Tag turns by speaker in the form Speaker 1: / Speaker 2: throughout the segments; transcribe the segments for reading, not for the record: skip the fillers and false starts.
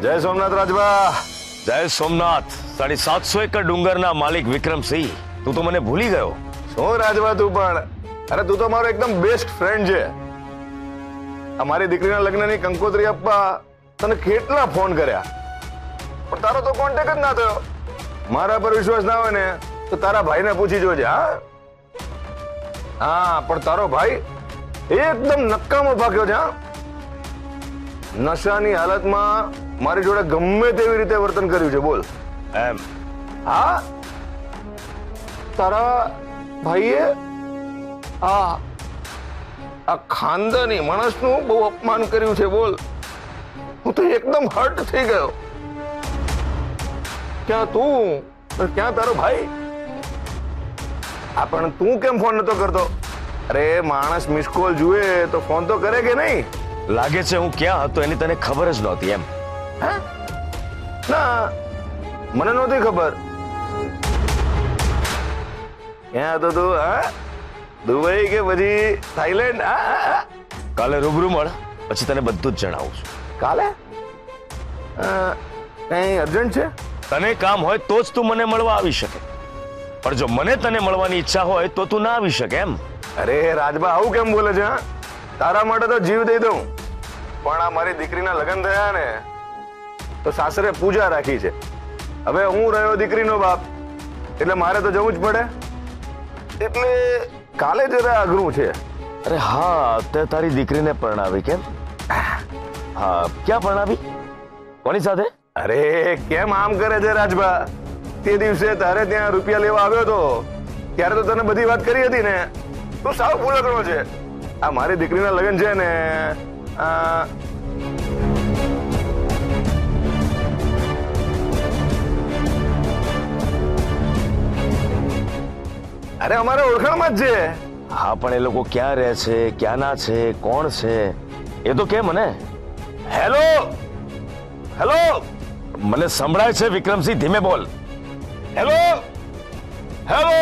Speaker 1: જય સોમનાથ રાજભા.
Speaker 2: જય સોમનાથ. 750 એકર ડુંગરના માલિક વિક્રમસિંહ, તું તો મને ભૂલી ગયો.
Speaker 1: શું રાજભા તું પણ? અરે તું તો મારો એકદમ બેસ્ટ ફ્રેન્ડ છે. અમારી દીકરીના લગ્નની કંકોત્રી આપવા તને કેટલા ફોન કર્યા, પણ તારો તો કોન્ટેક્ટ જ ના થયો. મારા પર વિશ્વાસ ના હોય ને તો તારા ભાઈને પૂછી જોજે. હા, પણ તારો ભાઈ એકદમ નકામો પાક્યો છે. નશાની હાલતમાં મારી જોડે ગમે તેવી રીતે વર્તન કર્યું છે. બોલ.
Speaker 2: એમ?
Speaker 1: હા, તારા ભાઈએ આ ખાનદાની માણસનું બહુ અપમાન કર્યું છે. બોલ. હું તો એકદમ હર્ટ થઈ ગયો. ક્યાં તું, ક્યાં તારો ભાઈ? પણ તું કેમ ફોન નતો કરતો? અરે માણસ મિસ કોલ જુએ તો ફોન તો કરે કે નહીં?
Speaker 2: લાગે છે હું ક્યાં હતો એની તને ખબર જ નહોતી એમ?
Speaker 1: ના, મને નહોતી ખબર. ક્યાં હતો તું? દુબઈ કે પછી થાઈલેન્ડ?
Speaker 2: કાલે રૂબરૂ મળ, પછી તને બધું જ જણાવું છું.
Speaker 1: કાલે કઈ અર્જન્ટ છે?
Speaker 2: તને કામ હોય તો જ તું મને મળવા આવી શકે, પણ જો મને તને મળવાની ઈચ્છા હોય તો તું ના આવી શકે એમ?
Speaker 1: અરે રાજબા, આવું કેમ બોલે છે? તારા માટે તો જીવ દઈ દઉં, પણ આ મારી દીકરીના લગ્ન થયા ને તો સાસરે પૂજા રાખી છે. હવે હું રહ્યો દીકરીનો બાપ, એટલે મારે તો જવું જ પડે. એટલે કાલે જરા અઘરું છે.
Speaker 2: અરે હા, તે તારી દીકરીને પરણાવી કેમ? હા, ક્યાં પરણાવી? કોની સાથે?
Speaker 1: અરે કેમ આમ કરે છે રાજબા? તે દિવસે તારે ત્યાં રૂપિયા લેવા આવ્યો હતો ત્યારે તો તને બધી વાત કરી હતી ને. તું સાવ ભૂલકણો છે. આ મારી દીકરીના લગ્ન છે ને, અરે અમારા ઓળખાણમાં જ છે.
Speaker 2: હા, પણ એ લોકો ક્યાં રહે છે, ક્યાંના છે, કોણ છે એ તો કે મને. હેલો હેલો, મને સંભળાય છે વિક્રમસિંહ, ધીમે બોલ. હેલો હેલો,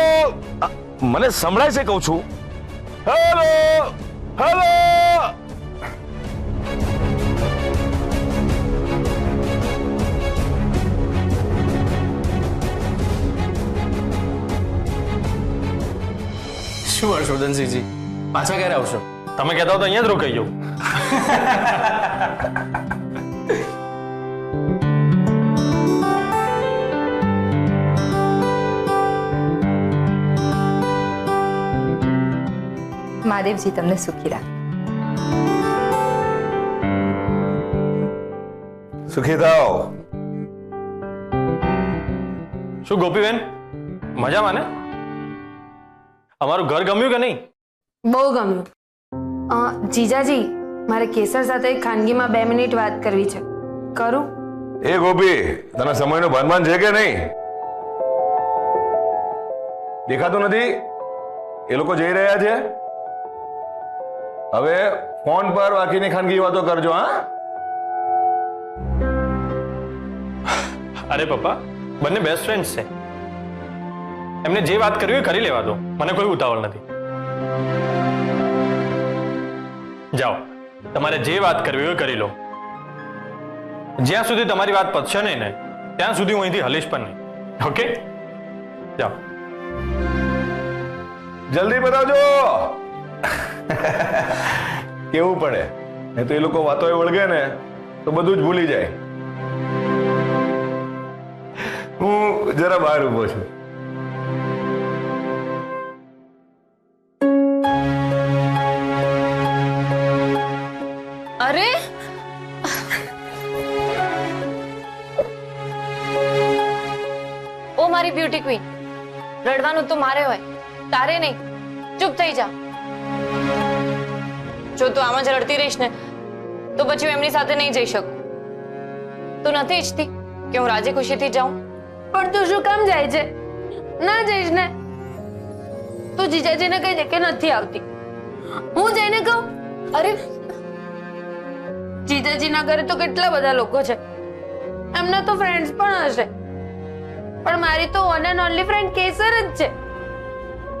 Speaker 2: મને સંભળાય છે કહું છું. Hello hello.
Speaker 3: શું હર્ષવર્ધનસિંહજી, પાછા ક્યારે આવશો?
Speaker 4: તમે કહેતા હો તો અહીંયા જ રોકાઈ જાઉં.
Speaker 5: મહાદેવજી તમને સુખી રાખે.
Speaker 1: સુખી થાઓ.
Speaker 4: શું ગોપીબેન, મજામાં ને? અમારું ઘર ગમ્યું કે નહીં?
Speaker 6: બહુ ગમ્યું. જીજાજી, મારે કેસર સાથે ખાનગીમાં 2 મિનિટ વાત કરવી છે. કરું?
Speaker 1: એ ગોપી, તને સમયનો ભાન છે કે નહીં? દેખાતું નથી? એ લોકો જઈ રહ્યા છે. હવે ફોન પર બાકીની ખાનગી વાતો કરજો.
Speaker 4: અરે પપ્પા, બંને બેસ્ટ ફ્રેન્ડ્સ છે. એમને જે વાત કરવી હોય કરી લેવા દો, મને કોઈ ઉતાવળ નથી. જાઓ, તમારે જે વાત કરવી હોય કરી લો. જ્યાં સુધી તમારી વાત પતશે નહીં ને ત્યાં સુધી હું અહીંથી હલીશ પણ નહીં. ઓકે, જાઓ.
Speaker 1: જલ્દી બતાવજો. કેવું પડે, નહીં તો એ લોકો વાતો વળગે ને તો બધું જ ભૂલી જાય. હું જરા બહાર ઉભો છું.
Speaker 6: અરે
Speaker 7: ઓ મારી બ્યુટી ક્વીન, રડવાનું તો મારે હોય, તારે નહીં. ચૂપ થઈ જા. જો તું આમ જ રડતી રહીશ ને તો પછી હું એમની સાથે નહીં જઈ શકું. તું નથી ઈચ્છતી કે હું રાજી ખુશીથી જાઉં?
Speaker 6: પણ તું શું કામ જાય છે? ના જઈશ ને? તું જીજાજીને કહી દે કે નથી આવતી. હું જઈને કહું? અરે જીજાજીના ઘરે તો કેટલા બધા લોકો છે, એમના તો ફ્રેન્ડ્સ પણ હશે, પણ મારી તો વન એન્ડ ઓનલી ફ્રેન્ડ કેસર જ છે.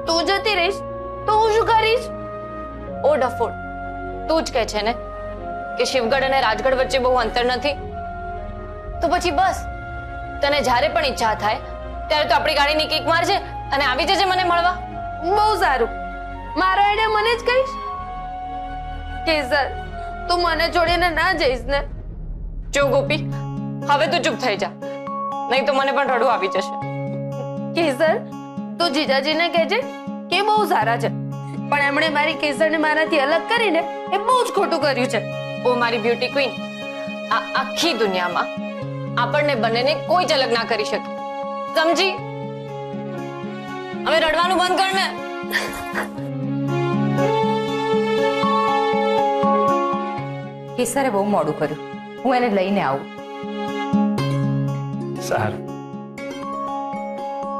Speaker 6: તું જતી રહીશ તો હું શું કરીશ?
Speaker 7: ઓ ડફોડ, તું જ કહે છે ને કે શિવગઢ અને રાજગઢ વચ્ચે બહુ અંતર નથી. તો પછી બસ, તને જ્યારે પણ ઈચ્છા થાય ત્યારે તો આપણી ગાડીની કિક મારજે અને આવી જજે મને મળવા.
Speaker 6: બહુ સારું, મારો આઈડિયા મને જ કહીશ. કેસર, તું મને છોડીને ના જઈશ ને?
Speaker 7: જો ગોપી, હવે તું ચૂપ થઈ જા, નહીં તો મને પણ રડવું આવી જશે.
Speaker 6: કેસર, તું જીજાજીને કહેજે કે બહુ સારા છે, પણ એમણે મારી કેસરને મારાથી અલગ કરીને એ બહુ જ ખોટું કર્યું છે.
Speaker 7: ઓ મારી બ્યુટી ક્વીન, આ આખી દુનિયામાં આપણને બંનેને કોઈ જ અલગ ના કરી શકે, સમજી? હવે રડવાનું બંધ કર ને.
Speaker 5: કેસરે બહુ મોડું કર્યું, હું એને લઈને આવું.
Speaker 4: સારું,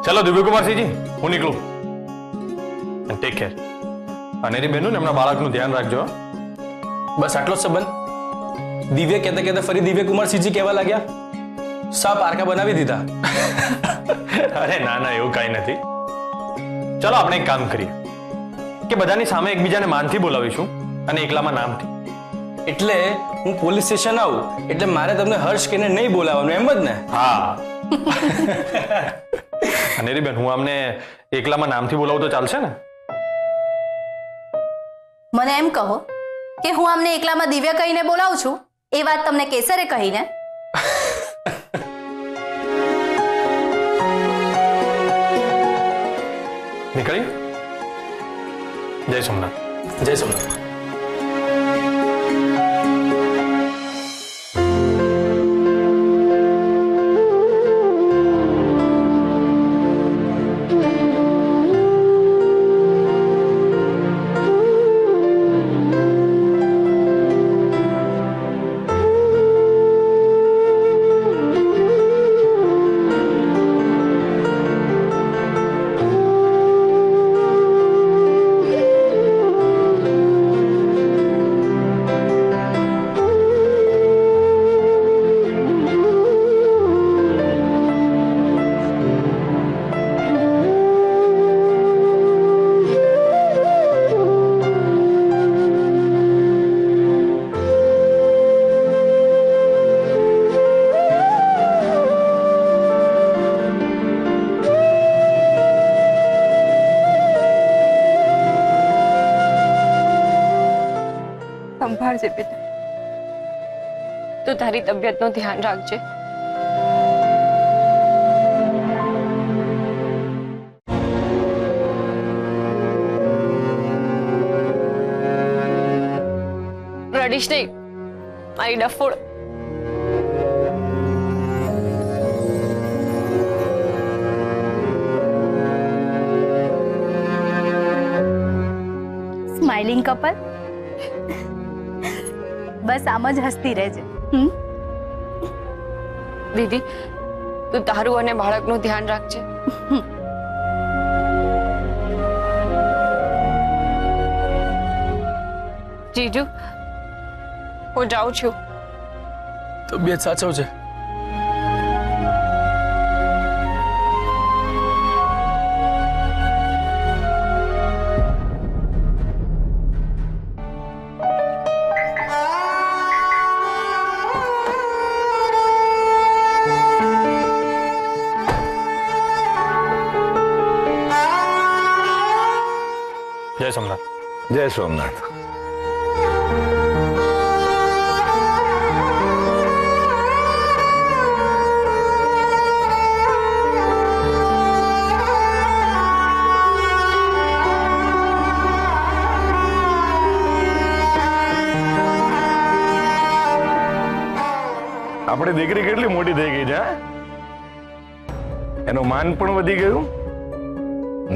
Speaker 4: ચલો દિવ્યકુમારસિંહજી, હું નીકળું. Take care. અનેરી બહેનો ને એમના બાળકનું ધ્યાન રાખજો.
Speaker 3: બસ આટલો જ સંબંધ? દિવ્ય કહેતા કહેતા ફરી દિવ્ય કુમારસિંહજી કહેવા લાગ્યા? સા પારકા બનાવી દીધા?
Speaker 4: અરે ના ના, એવું કઈ નથી. ચલો આપણે એક કામ કરીએ કે બધાની સામે એકબીજાને માનથી બોલાવીશું અને એકલામાં નામથી.
Speaker 3: એટલે હું પોલીસ સ્ટેશન આવું એટલે મારે તમને હર્ષ કહીને નહીં બોલાવવાનું, એમ જ ને?
Speaker 4: હા. અનેરી બેન, હું આમને એકલામાં નામથી બોલાવું તો ચાલશે ને?
Speaker 8: મને એમ કહો કે હું અમને એકલામાં દિવ્ય કહીને બોલાવું છું, એ વાત તમને કેસરે કહીને?
Speaker 4: નીકળી. જય સોમનાથ.
Speaker 3: જય સોમનાથ.
Speaker 6: સંભાળજે બેટા.
Speaker 7: તું તારી તબિયતનું ધ્યાન રાખજે. રડીશ નહીં મારી ડફોડ.
Speaker 8: સ્માઇલિંગ કપલ, બસ આમ જ હસતી રહેજે.
Speaker 7: દીદી, તું તારું અને બાળકનું ધ્યાન રાખજે. જીજુ, હું જાઉં છું.
Speaker 3: તબિયત સાચવજે.
Speaker 4: જય સોમનાથ.
Speaker 1: જય સોમનાથ. આપણી દીકરી કેટલી મોટી થઈ ગઈ છે, હા? એનું માન પણ વધી ગયું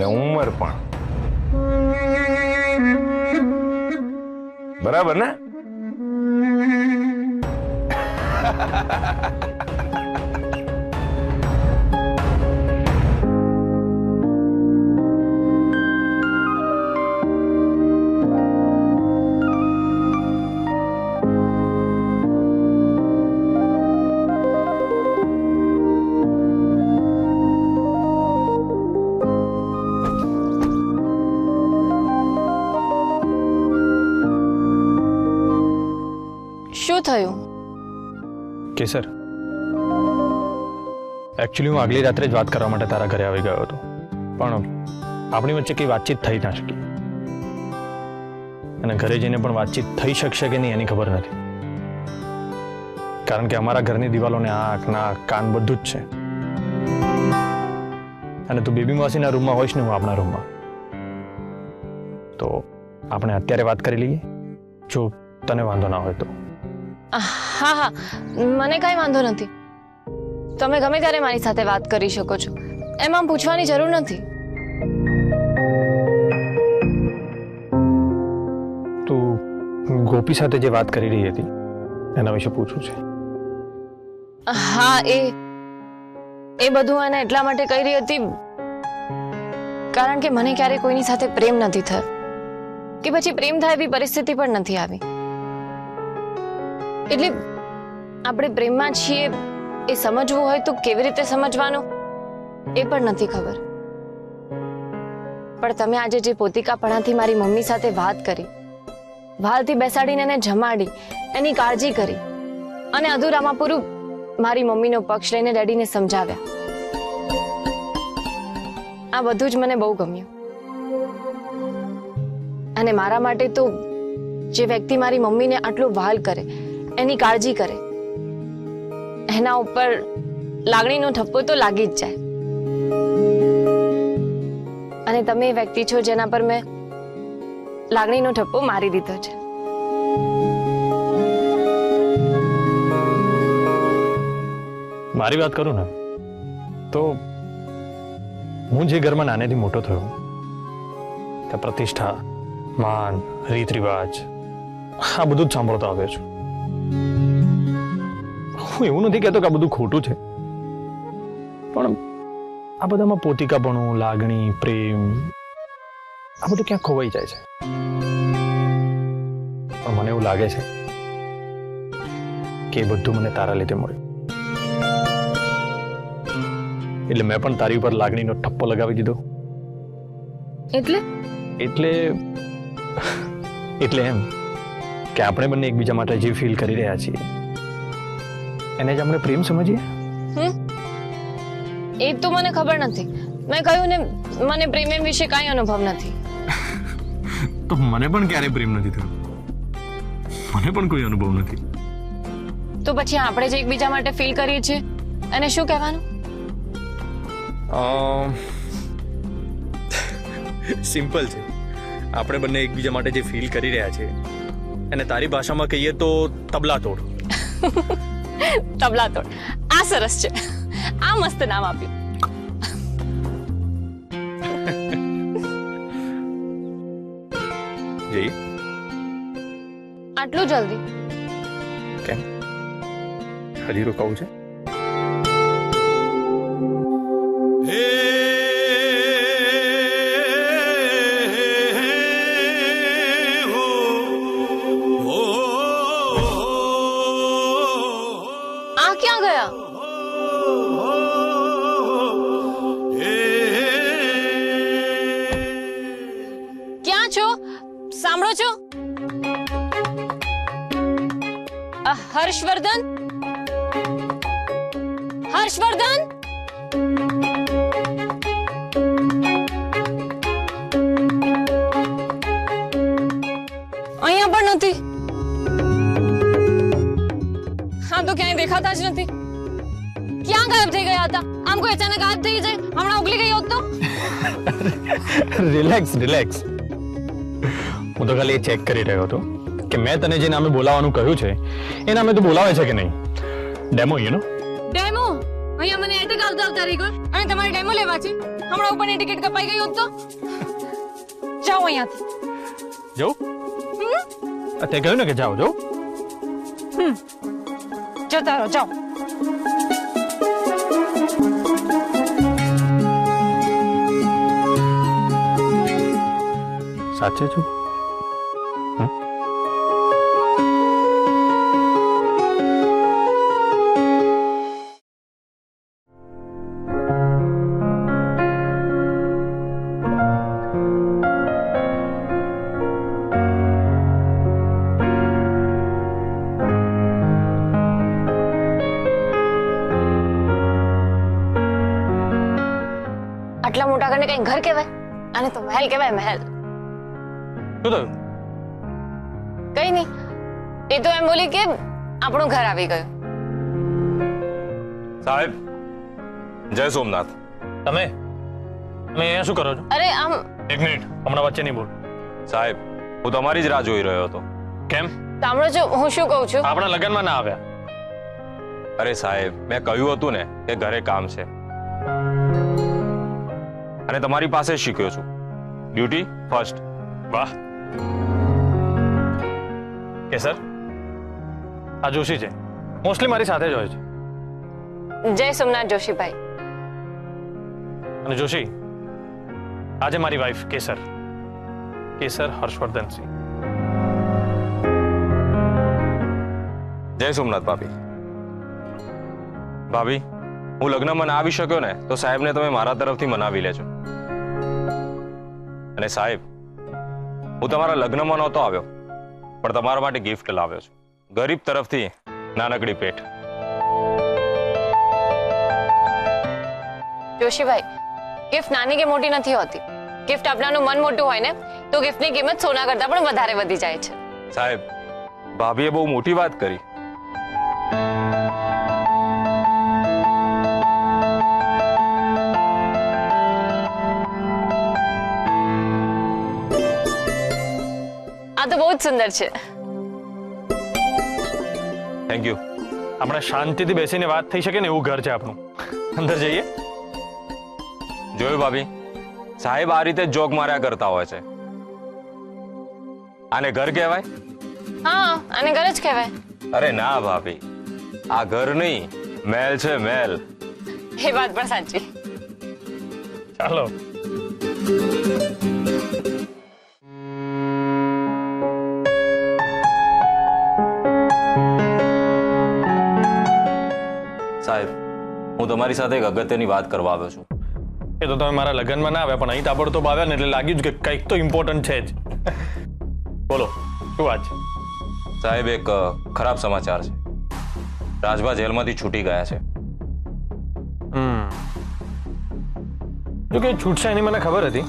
Speaker 1: ને ઉંમર પણ. બરાબર ને?
Speaker 7: શું થયું?
Speaker 4: કેસર, એકચ્યુઅલી હું આગલી રાત્રે જ વાત કરવા માટે તારા ઘરે આવી ગયો હતો, પણ આપણી વચ્ચે કઈ વાતચીત થઈ ના શકી, અને ઘરે જઈને પણ વાતચીત થઈ શકશે કે નહીં એની ખબર નથી, કારણ કે અમારા ઘરની દિવાલોને આંખ નાક કાન બધું જ છે. અને તું બેબી માસીના રૂમમાં હોઈશ ને હું આપણા રૂમમાં, તો આપણે અત્યારે વાત કરી લઈએ, જો તને વાંધો ના હોય તો.
Speaker 7: હા હા, મને કાંઈ વાંધો નથી. તમે ગમે ત્યારે મારી સાથે વાત કરી શકો છો, એમાં પૂછવાની જરૂર નથી.
Speaker 4: તું ગોપી સાથે જે વાત કરી રહી હતી એના વિશે પૂછવું છે.
Speaker 7: હા, એ બધું એને એટલા માટે કહી રહી હતી કારણ કે મને ક્યારે કોઈની સાથે પ્રેમ નથી થયો, કે પછી પ્રેમ થાય એવી પરિસ્થિતિ પણ નથી આવી. એટલે આપણે પ્રેમમાં છીએ એ સમજવું હોય તો કેવી રીતે સમજવાનું એ પણ નથી ખબર. પણ તમે આજે જે પોતિકાપણાથી મારી મમ્મી સાથે વાત કરી, વાલથી બેસાડીને એને જમાડી, એની કાળજી કરી અને અધૂરામાં પૂરું મારી મમ્મીનો પક્ષ લઈને ડેડીને સમજાવ્યા, આ બધું જ મને બહુ ગમ્યું. અને મારા માટે તો જે વ્યક્તિ મારી મમ્મીને આટલું વહાલ કરે, એની કાળજી કરે, એના ઉપર લાગણીનો ઠપ્પો તો લાગી જ જાય. અને તમે એ વ્યક્તિ છો જેના પર મેં લાગણીનો ઠપ્પો મારી દીધો છે.
Speaker 4: મારી વાત કરું ને તો હું જે ઘરમાં નાનેથી મોટો થયો, ત્યાં પ્રતિષ્ઠા, માન, રીત રિવાજ આ બધું જ સાંભળતો આવ્યો છું. હું એવું નથી કહેતો કે આ બધું ખોટું છે, પણ આ બધામાં પોતિકાપણું, લાગણી, પ્રેમ આ બધું ક્યાંક ખોવાઈ જાય છે. પણ મને એવું લાગે છે કે એ બધું મને તારા લીધે મળ્યું, એટલે મેં પણ તારી ઉપર લાગણીનો ઠપ્પો લગાવી દીધો. એટલે એમ કે આપણે બંને એકબીજા માટે જે ફીલ કરી રહ્યા છીએ એને જ આપણે પ્રેમ સમજીએ.
Speaker 7: એ તો મને ખબર નથી. મેં કહ્યું ને મને પ્રેમ વિશે કાંઈ અનુભવ નથી.
Speaker 4: તો મને પણ ક્યારે પ્રેમ નથી થયો, મને પણ કોઈ અનુભવ નથી.
Speaker 7: તો પછી આપણે જે એકબીજા માટે ફીલ કરીએ છીએ એને શું કહેવાનું?
Speaker 4: સિમ્પલ છે. આપણે બંને એકબીજા માટે જે ફીલ કરી રહ્યા છે એને તારી ભાષામાં કહીએ તો તબલા તોડ.
Speaker 7: તબલા તોડ, આ સરસ છે. આ મસ્ત નામ આપ્યું.
Speaker 4: જી
Speaker 7: આટલું જલ્દી
Speaker 4: કેમ? હજી રોકાવું છે?
Speaker 7: આ ક્યાં ગયા? ક્યાં છો? સાંભળો છો? હર્ષવર્ધન, હર્ષવર્ધન, અહીંયા પણ નથી. હા તો ક્યાંય દેખાતા જ નથી. ક્યાં ગાયબ થઈ ગયા હતા? આમ કોઈ અચાનક ગાયબ થઈ જાય, હમણાં ઉગલી ગઈ હોત તો.
Speaker 4: Relax relax. હું તો ખાલી ચેક કરી રહ્યો હતો કે મેં તને જે નામે બોલાવવાનું કહ્યું છે એ નામે તું બોલાવે છે કે નહીં. Demo you know.
Speaker 7: ડેમો? અહીંયા મને એટેક આવતા રહી ગયો અને તમારે ડેમો લેવા છે? હમણાં ઉપરની ટિકિટ કપાઈ ગઈ હોત તો. જાઓ અહીંયાથી.
Speaker 4: જાઓ? તે કહ્યું ને કે જાઓ જાઓ.
Speaker 7: જતા રહો, જાઓ.
Speaker 4: સાચે છું?
Speaker 7: આટલા મોટા ઘરને કઈ ઘર કહેવાય? આને તો મહેલ કહેવાય, મહેલ.
Speaker 4: શું થયું?
Speaker 7: કઈ નહીં, એ તો એમ બોલી કે આપણું ઘર આવી ગયું.
Speaker 2: સાહેબ, જય સોમનાથ.
Speaker 4: તમે અહીંયા શું કરો છો?
Speaker 7: અરે આમ
Speaker 4: એક મિનિટ, હમણાં વચ્ચે નહીં બોલ.
Speaker 2: સાહેબ, હું તમારી જ રાહ જોઈ રહ્યો હતો.
Speaker 4: કેમ?
Speaker 7: સાંભળો છો હું શું કહું છું?
Speaker 4: આપણા લગ્નમાં ના આવ્યા?
Speaker 2: અરે સાહેબ, મેં કહ્યું હતું ને કે ઘરે કામ છે અને તમારી પાસે જ શીખ્યો છું. Duty first.
Speaker 4: વાહ કેસર, આ જોશી છે, મોસ્ટલી મારી સાથે જ હોય છે.
Speaker 7: જય સોમનાથ જોશીભાઈ.
Speaker 4: અને જોશી, આજે મારી વાઈફ કેસર, કેસર હર્ષવર્ધનસિંહ.
Speaker 2: જય સોમનાથ ભાભી. ભાભી, હું લગ્નમાં ના આવી શક્યો ને તો સાહેબને તમે મારા તરફથી મનાવી લેજો. અને સાહેબ, હું તમારા લગ્નમાં નહોતો આવ્યો, પણ તમારા માટે ગિફ્ટ લાવ્યો છું. ગરીબ તરફથી નાનકડી ભેટ.
Speaker 7: જોશીભાઈ, ગિફ્ટ નાની કે મોટી નથી હોતી. ગિફ્ટ આપનાનું મન મોટું હોય ને તો ગિફ્ટની કિંમત સોના કરતા પણ વધારે વધી જાય છે.
Speaker 2: સાહેબ, ભાભીએ બહુ મોટી વાત કરી.
Speaker 7: આ તો બહુ જ સુંદર છે.
Speaker 2: Thank you.
Speaker 4: આપણે શાંતિથી બેસીને વાત થઈ શકે ને એવું ઘર છે આપણું. અંદર જઈએ.
Speaker 2: જોયું ભાભી, સાહેબ આ રીતે જોક માર્યા કરતા હોય છે. આને ઘર કહેવાય?
Speaker 7: હા, આને ઘર જ કહેવાય.
Speaker 2: અરે ના ભાભી, આ ઘર નહીં, મહેલ છે, મહેલ.
Speaker 7: એ વાત પણ સાચી.
Speaker 4: ચાલો.
Speaker 2: સાહેબ, હું તમારી સાથે એક અગત્યની વાત કરવા આવ્યો છું.
Speaker 4: એ તો તમે મારા લગ્નમાં ના આવ્યા, પણ અહીં તાબડતોબ આવ્યા ને એટલે લાગ્યું જ કે કંઈક તો ઇમ્પોર્ટન્ટ છે જ. બોલો, શું વાત છે?
Speaker 2: સાહેબ, એક ખરાબ સમાચાર છે. રાજભા જેલમાંથી છૂટી ગયા છે.
Speaker 4: જો કે છૂટશે એની મને ખબર હતી.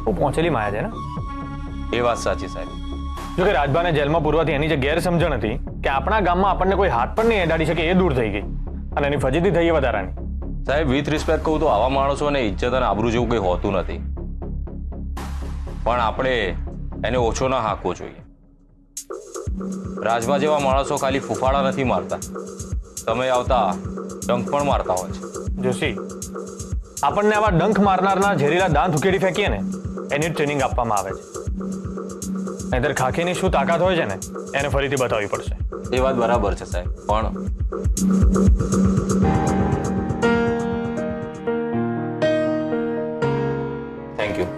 Speaker 4: હું પહોંચેલી માયા છે ને.
Speaker 2: એ વાત સાચી સાહેબ.
Speaker 4: જો કે રાજભાને જેલમાં પૂરવાથી એની જે ગેરસમજણ હતી કે આપણા ગામમાં આપણને કોઈ હાથ પણ નહીં અડાડી શકે, એ દૂર થઈ ગઈ અને એની ફજીતી થઈ એ વધારાની.
Speaker 2: સાહેબ, વિથ રિસ્પેક્ટ કહું તો આવા માણસોને ઇજ્જત અને આબરૂ જેવું કંઈ હોતું નથી, પણ આપણે એને ઓછો ના હાંકવો જોઈએ. રાજભા જેવા માણસો ખાલી ફૂફાડા નથી મારતા, સમય આવતા ડંખ પણ મારતા હોય છે.
Speaker 4: જોશી, આપણને આવા ડંખ મારનારના ઝેરીલા દાંત ઉકેડી ફેંકીએ ને એની ટ્રેનિંગ આપવામાં આવે છે. નહીંતર ખાખીની શું તાકાત હોય છે ને એને ફરીથી બતાવવી પડશે.
Speaker 2: એ વાત બરાબર છે સાહેબ, પણ થેન્ક યુ.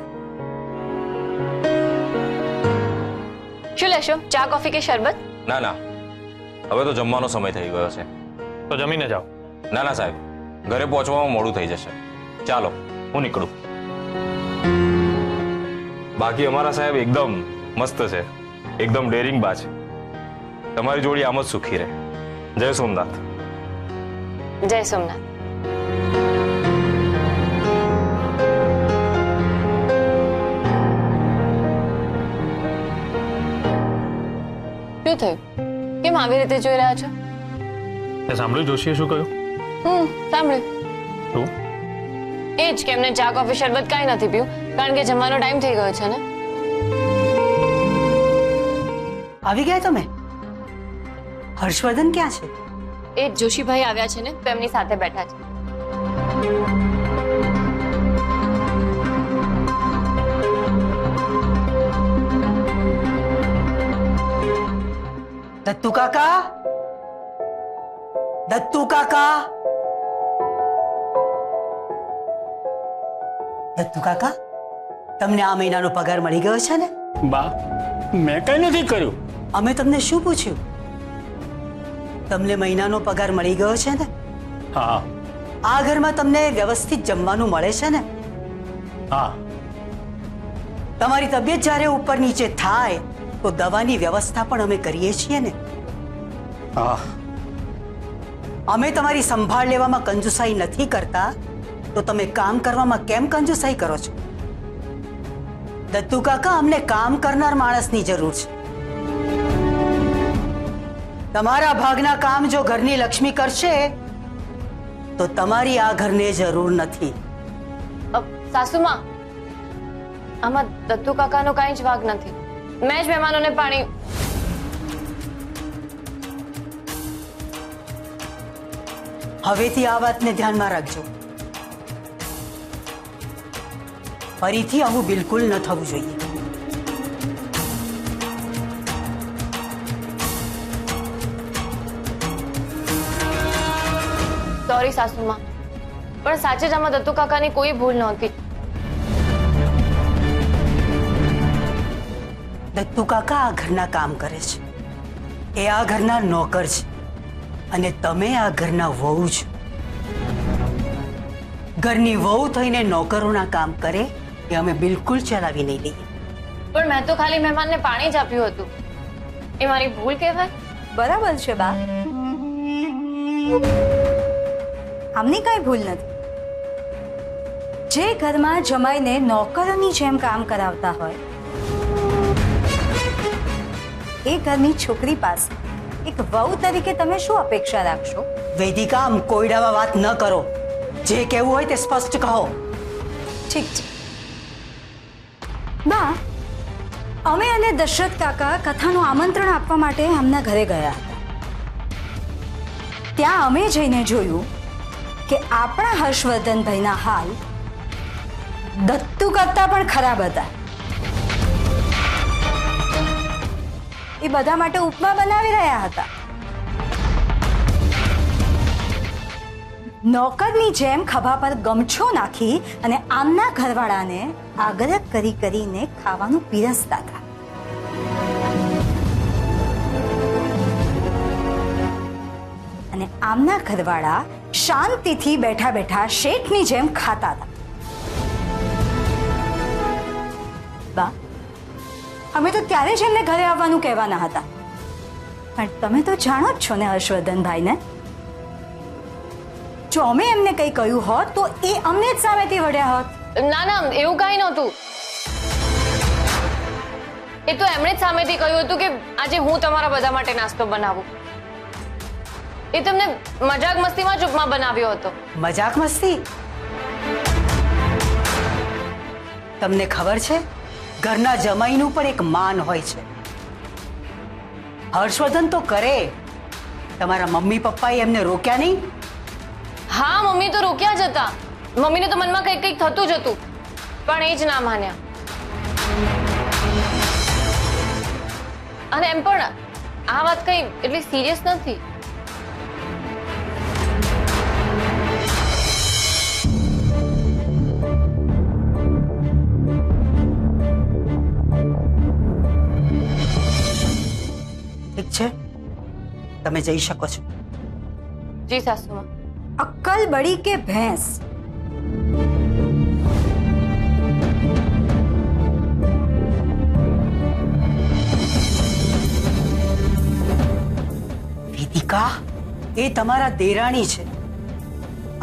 Speaker 7: શું લેશો, ચા, કોફી કે શરબત?
Speaker 2: ના ના, હવે તો જમવાનો સમય થઈ ગયો છે.
Speaker 4: તો જમીને જાઓ.
Speaker 2: ના ના સાહેબ, ઘરે પહોંચવામાં મોડું થઈ જશે. ચાલો, હું નીકળું. બાકી અમારા સાહેબ એકદમ મસ્ત છે, એકદમ ડેરિંગ બા છે. તમારી જોડી આમ જ સુખી રહે. જય સોમનાથ.
Speaker 7: જય સોમનાથ. શું થયું? કેમ આવી રીતે જોઈ રહ્યા છો?
Speaker 4: તે સાંભળ્યું જોશીએ શું કહ્યું?
Speaker 7: સાંભળ્યું.
Speaker 4: શું?
Speaker 7: એ જ કે એમને ચા, કોફી, શરબત કાંઈ નથી પીવું કારણ કે જમવાનો ટાઈમ થઈ ગયો છે ને.
Speaker 9: આવી ગયા તમે? હર્ષવર્ધન ક્યાં છે?
Speaker 7: એ જ જોશીભાઈ આવ્યા છે ને તો એમની સાથે બેઠા છે.
Speaker 9: દત્તુ કાકા, દત્તુ કાકા, દત્તુ કાકા, તમને આ મહિનાનો પગાર મળી ગયો છે ને?
Speaker 10: બા, મેં કઈ નથી કર્યું.
Speaker 9: અમે તમને શું પૂછ્યું? તમને મહિનાનો પગાર મળી ગયો છે ને?
Speaker 10: હા.
Speaker 9: આ ઘરમાં તમને વ્યવસ્થિત જમવાનું મળે છે ને?
Speaker 10: હા.
Speaker 9: તમારી તબિયત જ્યારે ઉપર નીચે થાય તો દવાની વ્યવસ્થા પણ અમે કરીએ છીએ ને?
Speaker 10: હા.
Speaker 9: અમે તમારી સંભાળ લેવામાં કંજુસાઈ નથી કરતા, તો તમે કામ કરવામાં કેમ કંજૂસાઈ કરો છો? દત્તુ કાકા, અમને કામ કરનાર માણસની જરૂર છે. તમારા ભાગના કામ જો ઘરની લક્ષ્મી કરશે તો તમારી આ ઘરને જરૂર નથી.
Speaker 7: સાસુમાં, આમાં દત્તુ કાકાનો કાંઈ જ વાગ નથી. મેં જ મહેમાનોને પાણી.
Speaker 9: હવેથી આ વાતને ધ્યાનમાં રાખજો. ફરીથી આવું બિલકુલ ન થવું જોઈએ.
Speaker 7: સોરી સાસુમાં, પણ સાચે જ આમાં દત્તુ કાકાની કોઈ ભૂલ નહોતી.
Speaker 9: દત્તુ કાકા આ ઘરના કામ કરે છે. એ આ ઘરના નોકર છે અને તમે આ ઘરના વહુ છો. ઘરની વહુ થઈને નોકરોના કામ કરે એ અમે બિલકુલ ચલાવી નહીં લઈએ.
Speaker 7: પણ મેં તો ખાલી મહેમાનને પાણી જ આપ્યું હતું. એ મારી ભૂલ કહેવાય?
Speaker 8: બરાબર છે બા, આમની કઈ ભૂલ નથી. જે ઘરમાં જમાઈને નોકરોની જેમ કામ કરાવતા હોય એ ઘરની છોકરી પાસે એક વહુ તરીકે તમે શું અપેક્ષા રાખશો?
Speaker 9: વેદિકા, આમ કોયડામાં વાત ન કરો. જે કહેવું હોય તે સ્પષ્ટ કહો.
Speaker 8: ઠીક છે બા, અમે અને દશરથ કાકા કથાનું આમંત્રણ આપવા માટે એમના ઘરે ગયા હતા. ત્યાં અમે જઈને જોયું કે આપણા હર્ષવર્ધનભાઈના હાલ દત્તુ કરતા પણ ખરાબ હતા. એ બધા માટે ઉપમા બનાવી રહ્યા હતા. નોકરની જેમ ખભા પર ગમછો નાખી અને આમના ઘરવાળાને આગ્રહ કરીને ખાવાનું પીરસતા હતા. અને આમના ઘરવાળા શાંતિથી બેઠા બેઠા શેઠની જેમ ખાતા હતા. બા, અમે તો ત્યારે જ એમને ઘરે આવવાનું કહેવાના હતા, પણ તમે તો જાણો જ છો ને હર્ષવર્ધનભાઈને. જો અમે એમને કંઈ કહ્યું હોત તો એ અમને જ સામેથી વળ્યા હોત.
Speaker 7: ના ના, એવું કાંઈ નહોતું. એ તો એમણે જ સામેથી કહ્યું હતું કે આજે હું તમારા બધા માટે નાસ્તો બનાવું. એ તમને મજાક મસ્તીમાં જ ઉપમા બનાવ્યો હતો.
Speaker 9: મજાક મસ્તી? તમને ખબર છે, ઘરના જમાઈનું પણ એક માન હોય છે. હર્ષવર્ધન તો કરે, તમારા મમ્મી પપ્પાએ એમને રોક્યા નહીં?
Speaker 7: હા, મમ્મી તો રોક્યા જ હતા. મમ્મીને તો મનમાં કંઈક કંઈક થતું જ હતું, પણ એ જ ના માન્યા. અને એમ પણ આ વાત કંઈ એટલી સિરિયસ નથી.
Speaker 9: ઠીક છે, તમે જઈ શકો છો.
Speaker 7: જી સાસુમાં.
Speaker 8: અક્કલ બળી કે ભેંસ?
Speaker 9: વેદિકા, એ તમારા દેરાણી છે.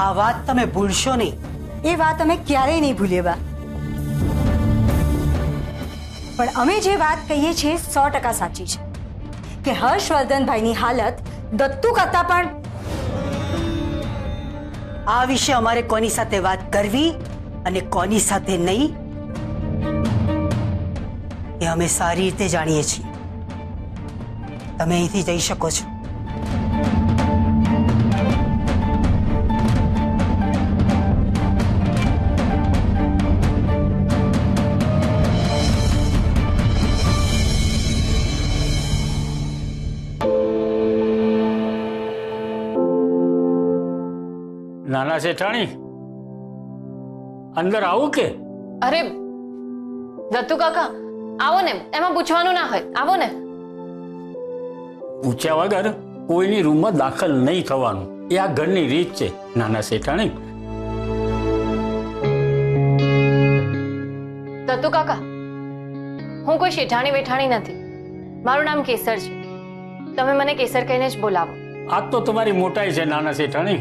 Speaker 9: આ વાત તમે ભૂલશો નહીં.
Speaker 8: એ વાત અમે ક્યારેય નહીં ભૂલીએ બા. પણ અમે જે વાત કહીએ છીએ 100% સાચી છે કે હર્ષવર્ધનભાઈની હાલત દત્તુ કરતા પણ.
Speaker 9: આ વિશે અમારે કોની સાથે વાત કરવી અને કોની સાથે નહીં એ અમે સારી રીતે જાણીએ છીએ. તમે અહીંથી જઈ શકો છો.
Speaker 10: નાના શેઠાણી, અંદર આવું કે?
Speaker 7: અરે દત્તુ કાકા, આવો ને. એમાં પૂછવાનું ના હોય, આવો ને.
Speaker 10: પૂછ્યા વગર કોઈની રૂમમાં દાખલ નહીં થવાનું, એ આ ઘરની રીત છે નાના શેઠાણી.
Speaker 7: દત્તુ કાકા, હું કોઈ શેઠાણી વેઠાણી નથી. મારું નામ કેસર છે. તમે મને કેસર કહીને જ બોલાવો.
Speaker 10: આ તો તમારી મોટાઈ છે નાના શેઠાણી.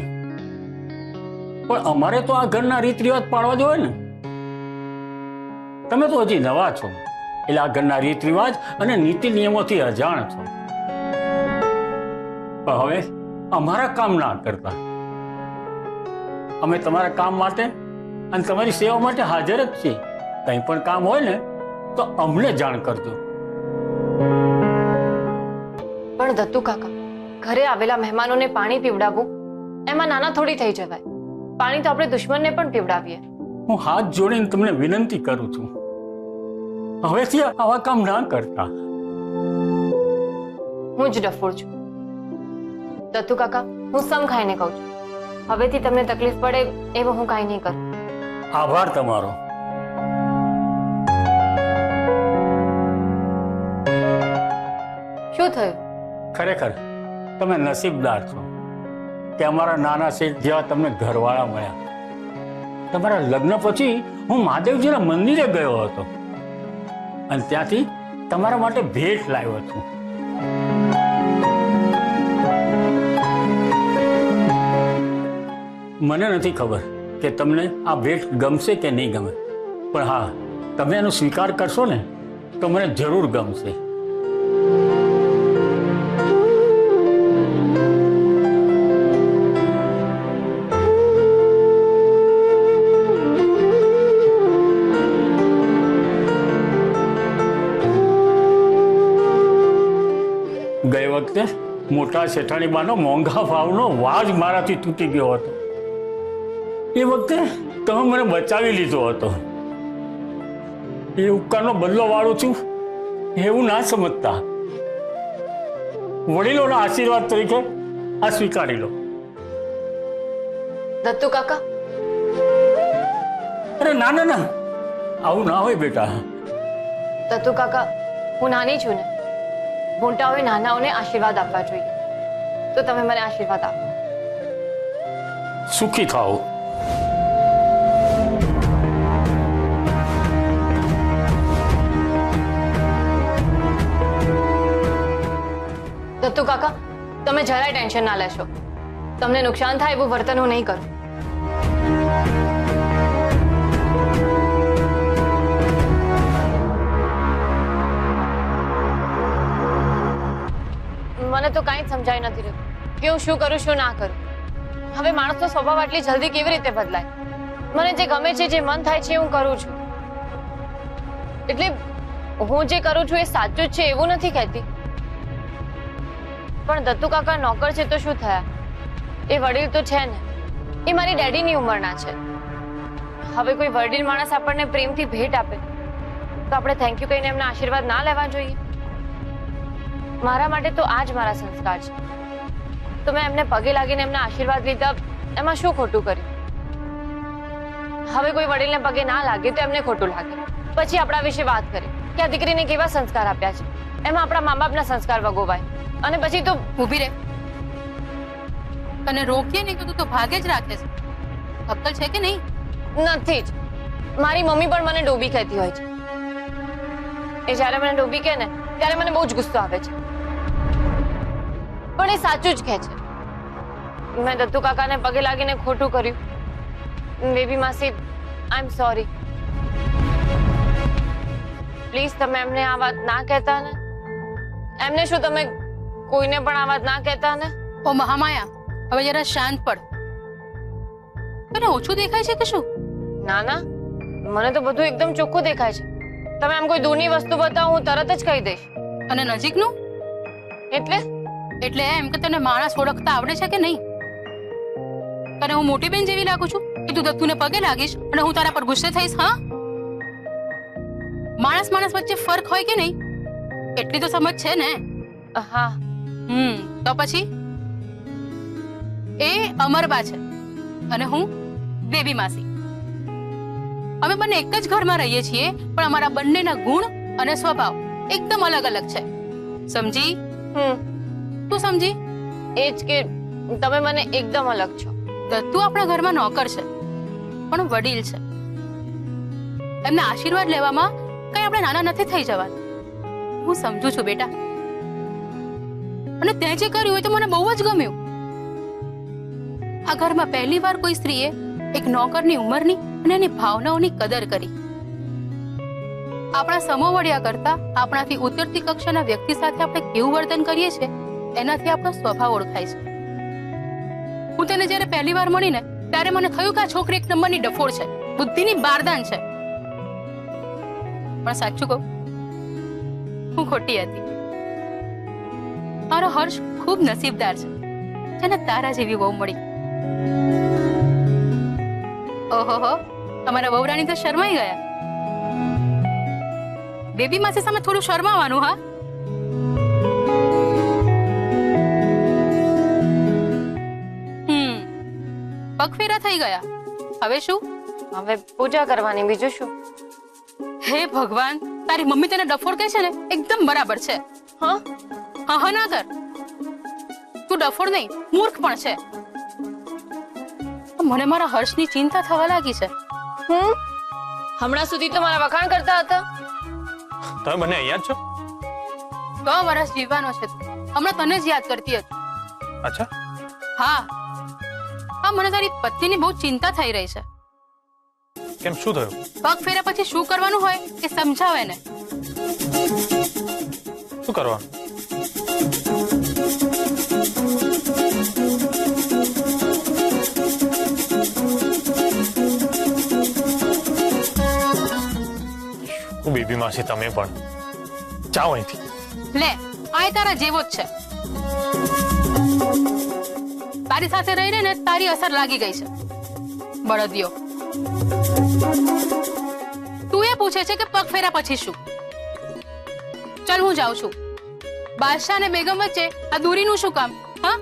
Speaker 10: પણ અમારે તો આ ઘરના રીત રિવાજ પાડવા જોઈએ ને. તમે તો હજી નવા છો એટલે આ ઘરના રીત રિવાજ અને નીતિ નિયમોથી અજાણ છો. પણ હવે અમારા કામ ના કરતા. અમે તમારા કામ માટે અને તમારી સેવા માટે હાજર જ છીએ. કંઈ પણ કામ હોય ને તો અમને જાણ કરજો.
Speaker 7: પણ દત્તુ કાકા, ઘરે આવેલા મહેમાનોને પાણી પીવડાવવું એમાં નાના થોડી થઈ જવાય. પાણી તો આપણે દુશ્મનને પણ પીવડાવીએ.
Speaker 10: હું હાથ જોડીને તમને વિનંતી કરું છું, હવેથી આવા કામ ના કરતા.
Speaker 7: હું જ ડફોડ છું. દત્તુ કાકા, હું સમ ખાઈને કહું છું, હવેથી તમને તકલીફ પડે એવું હું કાંઈ નહીં કરું.
Speaker 10: આભાર તમારો.
Speaker 7: શું થયું?
Speaker 10: ખરેખર તમે નસીબદાર છો કે અમારા નાના શેઠ જેવા તમને ઘરવાળા મળ્યા. તમારા લગ્ન પછી હું મહાદેવજીના મંદિરે ગયો હતો અને ત્યાંથી તમારા માટે ભેટ લાવ્યો છું. મને નથી ખબર કે તમને આ ભેટ ગમશે કે નહીં ગમે, પણ હા, તમે એનો સ્વીકાર કરશો ને તો મને જરૂર ગમશે. ગઈ વખતે મોટા શેઠાણી બાનો મોંઘા ભાવનો વાજ મારાથી તૂટી ગયો હતો. એ વખતે તમે મને બચાવી લીધો હતો. એ ઉપકારનો બદલો વાળું છું એવું ના સમજતા. વડીલોના આશીર્વાદ તરીકે આ સ્વીકારી લો.
Speaker 7: દત્તુ કાકા,
Speaker 10: અરે ના ના ના, આવું ના હોય બેટા.
Speaker 7: દત્તુ કાકા, હું નાની છું ને, મોટાઓએ નાનાઓને આશીર્વાદ આપવા જોઈએ. તો તમે મને આશીર્વાદ આપો.
Speaker 10: સુખી થાઓ.
Speaker 7: દત્તુ કાકા, તમે જરાય ટેન્શન ના લેશો. તમને નુકસાન થાય એવું વર્તન હું નહીં કરું. મને તો કાંઈ જ સમજાઈ નથી રહ્યું કે હું શું કરું શું ના કરું. હવે માણસનો સ્વભાવ આટલી જલ્દી કેવી રીતે બદલાય? મને જે ગમે છે, જે મન થાય છે હું કરું છું. એટલે હું જે કરું છું એ સાચું જ છે એવું નથી કહેતી. પણ દત્તુ કાકા નોકર છે તો શું થયા? એ વડીલ તો છે ને, એ મારી ડેડીની ઉંમરના છે. હવે કોઈ વડીલ માણસ આપણને પ્રેમથી ભેટ આપે તો આપણે થેન્ક યુ કહીને એમના આશીર્વાદ ના લેવા જોઈએ? મારા માટે તો આ જ મારા સંસ્કાર છે. તો મેં એમને પગે લાગીને એમના આશીર્વાદ લીધા, એમાં શું ખોટું કર્યું? હવે કોઈ વડીલને પગે ના લાગે તો એમને ખોટું લાગે. પછી આપણા વિશે વાત કરે કે આ દીકરીને કેવા સંસ્કાર આપ્યા છે, એમાં આપણા મા બાપના સંસ્કાર વગોવાય. અને પછી તો
Speaker 6: ઊભી રહે. તને રોકીએ ને તો ભાગે જ રાખે છે. અક્કલ છે કે નહીં?
Speaker 7: નથી જ. મારી મમ્મી પણ મને ડોબી કહેતી હોય છે. એ જ્યારે મને ડોબી કહે ને ત્યારે મને બહુ જ ગુસ્સો આવે છે. પણ એ સાચું જ કહે છે. મેં દત્તુ કાકાને પગે લાગીને ખોટું કર્યું. બેબી માસી, આઈ એમ સોરી. પ્લીઝ તમે એમને આ વાત ના કહેતા ને. એમને શું, તમે કોઈને પણ આ વાત ના કહેતા ને.
Speaker 6: ઓ મહામાયા, હવે જરા શાંત પડ. તને ઓછું દેખાય છે કે શું?
Speaker 7: ના ના, મને તો બધું એકદમ ચોખ્ખું દેખાય છે. તમે આમ કોઈ દૂરની વસ્તુ બતાવો, હું તરત જ કહી દઈશ.
Speaker 6: અને નજીકનું એટલે એમ કે તને માણસ ઓળખતા આવડે છે કે નહીં? તને હું મોટી બેન જેવી લાગુ છું કે તું દત્તુને પગે લાગીશ અને હું તારા પર ગુસ્સે થઈશ? હા, માણસ વચ્ચે ફરક હોય કે નહીં એટલી તો સમજ છે ને?
Speaker 7: હા.
Speaker 6: તો પછી એ અમરબા છે અને હું બેબી માસી. અમે બંને એક જ ઘરમાં રહીએ છીએ, પણ અમારા બંનેના ગુણ અને સ્વભાવ એકદમ અલગ અલગ છે. સમજી? તું સમજી?
Speaker 7: એ જ કે તમે મને એકદમ અલગ છો.
Speaker 6: દત્તુ આપણા ઘરમાં નોકર છે, પણ વડીલ છે. એમના આશીર્વાદ લેવામાં કઈ આપણે નાના નથી થઈ જવાનું. હું સમજુ છું બેટા, અને તે જે કર્યું એ તો મને બહુ જ ગમ્યું. આ ઘરમાં પહેલી વાર કોઈ સ્ત્રીએ એક નોકરની ઉંમરની અને એની ભાવનાઓની કદર કરી. આપણા સમોવડિયા કરતા આપણાથી ઉતરતી કક્ષાના વ્યક્તિ સાથે આપણે કેવું વર્તન કરીએ છીએ એનાથી આપણો સ્વભાવ ઓળખાય છે. હું તને જ્યારે પહેલી વાર મળી ને ત્યારે મને થયું કે આ છોકરી એક નંબરની ડફોડ છે, બુદ્ધિની બારદાન છે. પણ સાચું કહું, હું ખોટી હતી. મારો હર્ષ ખૂબ નસીબદાર છે જેને તારા જેવી વહુ મળી. ઓહો, અમારા વહુરાણી તો શરમાઈ ગયા. બેબી માસી સામે થોડું શરમાવાનું. હા, પગફેરા થઈ ગયા. હવે શું?
Speaker 7: હવે પૂજા કરવાની, બીજું શું?
Speaker 6: હે ભગવાન, તારી મમ્મી તને ડફોડ કહે છે ને એકદમ બરાબર છે.
Speaker 7: હા
Speaker 6: હા ના કર. તું ડફોડ નહીં, મૂર્ખ પણ છે. મને મારા હર્ષની ચિંતા થવા લાગી છે.
Speaker 7: હમણાં સુધી તો મારા વખાણ કરતા હતા.
Speaker 4: તમે બંને અહીંયા જ છો?
Speaker 6: 100 વર્ષ જીવવાનો છે તું. હમણાં તને જ યાદ કરતી હતી.
Speaker 4: અચ્છા,
Speaker 6: હા હા, મને તારી પત્નીની બહુ ચિંતા થઈ રહી છે.
Speaker 4: કેમ, શું થયું?
Speaker 6: પગ ફેરા પછી શું કરવાનું હોય એ સમજાવ એને.
Speaker 4: શું કરવાનું? બેબી માસી, તમે પણ જાઓ અહીંથી.
Speaker 6: લે, આ તારા જેવો જ છે. તારી સાથે રહીને ને તારી અસર લાગી ગઈ છે. બળદિયો, તું એ પૂછે છે કે પગ ફેરા પછી શું? ચલ, હું જાઉં છું. બાદશાહ અને બેગમ વચ્ચે આ દૂરીનું શું કામ? હા,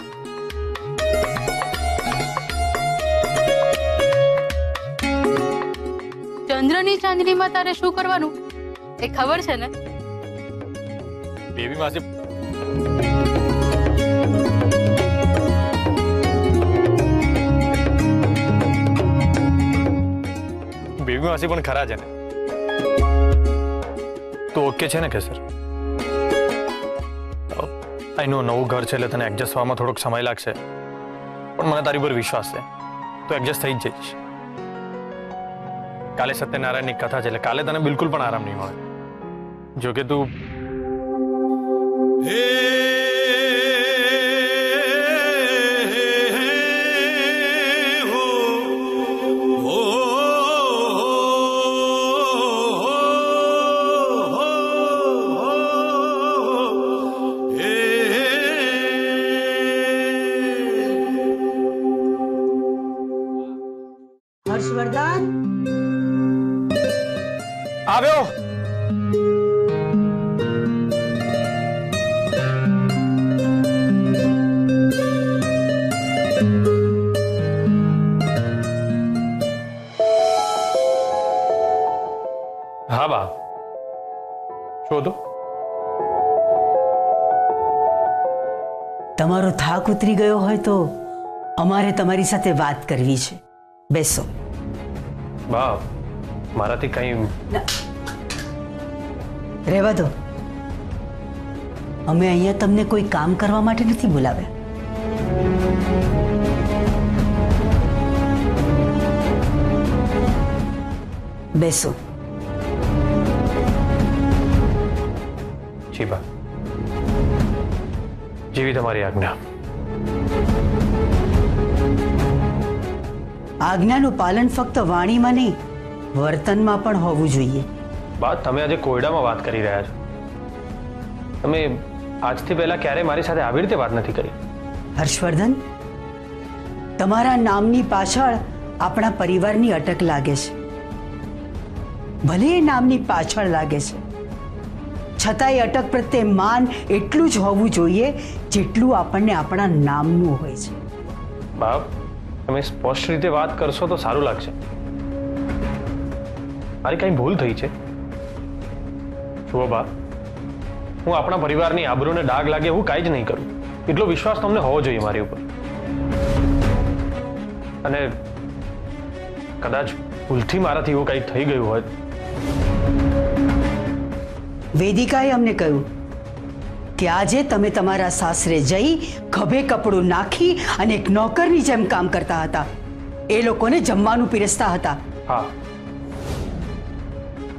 Speaker 6: ચંદ્રની ચાંદનીમાં તારે શું કરવાનું એ ખબર છે ને?
Speaker 4: બેબી માસી, બેબી માસી પણ ખરા છે ને? તો ઓકે છે ને કેસર? આઈનું નવું ઘર છે એટલે તને એડજસ્ટ થવામાં થોડોક સમય લાગશે, પણ મને તારી પર વિશ્વાસ છે, તો એડજસ્ટ થઈ જ જઈશ. કાલે સત્યનારાયણની કથા છે એટલે કાલે તને બિલકુલ પણ આરામ નહીં મળે. જો કે તું
Speaker 9: હર્ષવર્ધન,
Speaker 4: આવ્યો. હા બા, શું હતું?
Speaker 9: તમારો થાક ઉતરી ગયો હોય તો અમારે તમારી સાથે વાત કરવી છે. બેસો.
Speaker 4: બા, મારાથી કઈ
Speaker 9: રહેવા દો. અમે અહીંયા તમને કોઈ કામ કરવા માટે નથી બોલાવ્યા. બેસો.
Speaker 4: જી બા, જેવી તમારી આજ્ઞા.
Speaker 9: આજ્ઞાનું પાલન ફક્ત વાણીમાં નહીં, વર્તનમાં પણ હોવું જોઈએ.
Speaker 4: બા, તમે આજે કોયડામાં વાત કરી રહ્યા છો. તમે આજથી પહેલા ક્યારે મારી સાથે આવી રીતે વાત નથી કરી.
Speaker 9: હર્ષવર્ધન, તમારા નામની પાછળ આપણા પરિવારની અટક લાગે છે. ભલે એ નામની પાછળ લાગે છે, છતાંય અટક પ્રત્યે માન એટલું જ હોવું જોઈએ જેટલું આપણને આપણા નામનું હોય છે.
Speaker 4: બાપ, તમે સ્પષ્ટ રીતે વાત કરશો તો સારું લાગશે. મારી કઈ ભૂલ થઈ છે? જુઓ બા, હું આપણા પરિવારની આબરૂને ડાઘ લાગે એવું કાંઈ જ નહીં કરું. એટલો વિશ્વાસ તમને હોવો જોઈએ મારી ઉપર. અને કદાચ ભૂલથી મારાથી એવું કંઈ થઈ ગયું હોય.
Speaker 9: વેદિકાએ અમને કહ્યું કે આજે તમે તમારા સાસરે જઈ ખભે કપડું નાખી અને એક નોકરની જેમ કામ કરતા હતા. એ લોકોને જમવાનું પીરસતા હતા.
Speaker 4: હા,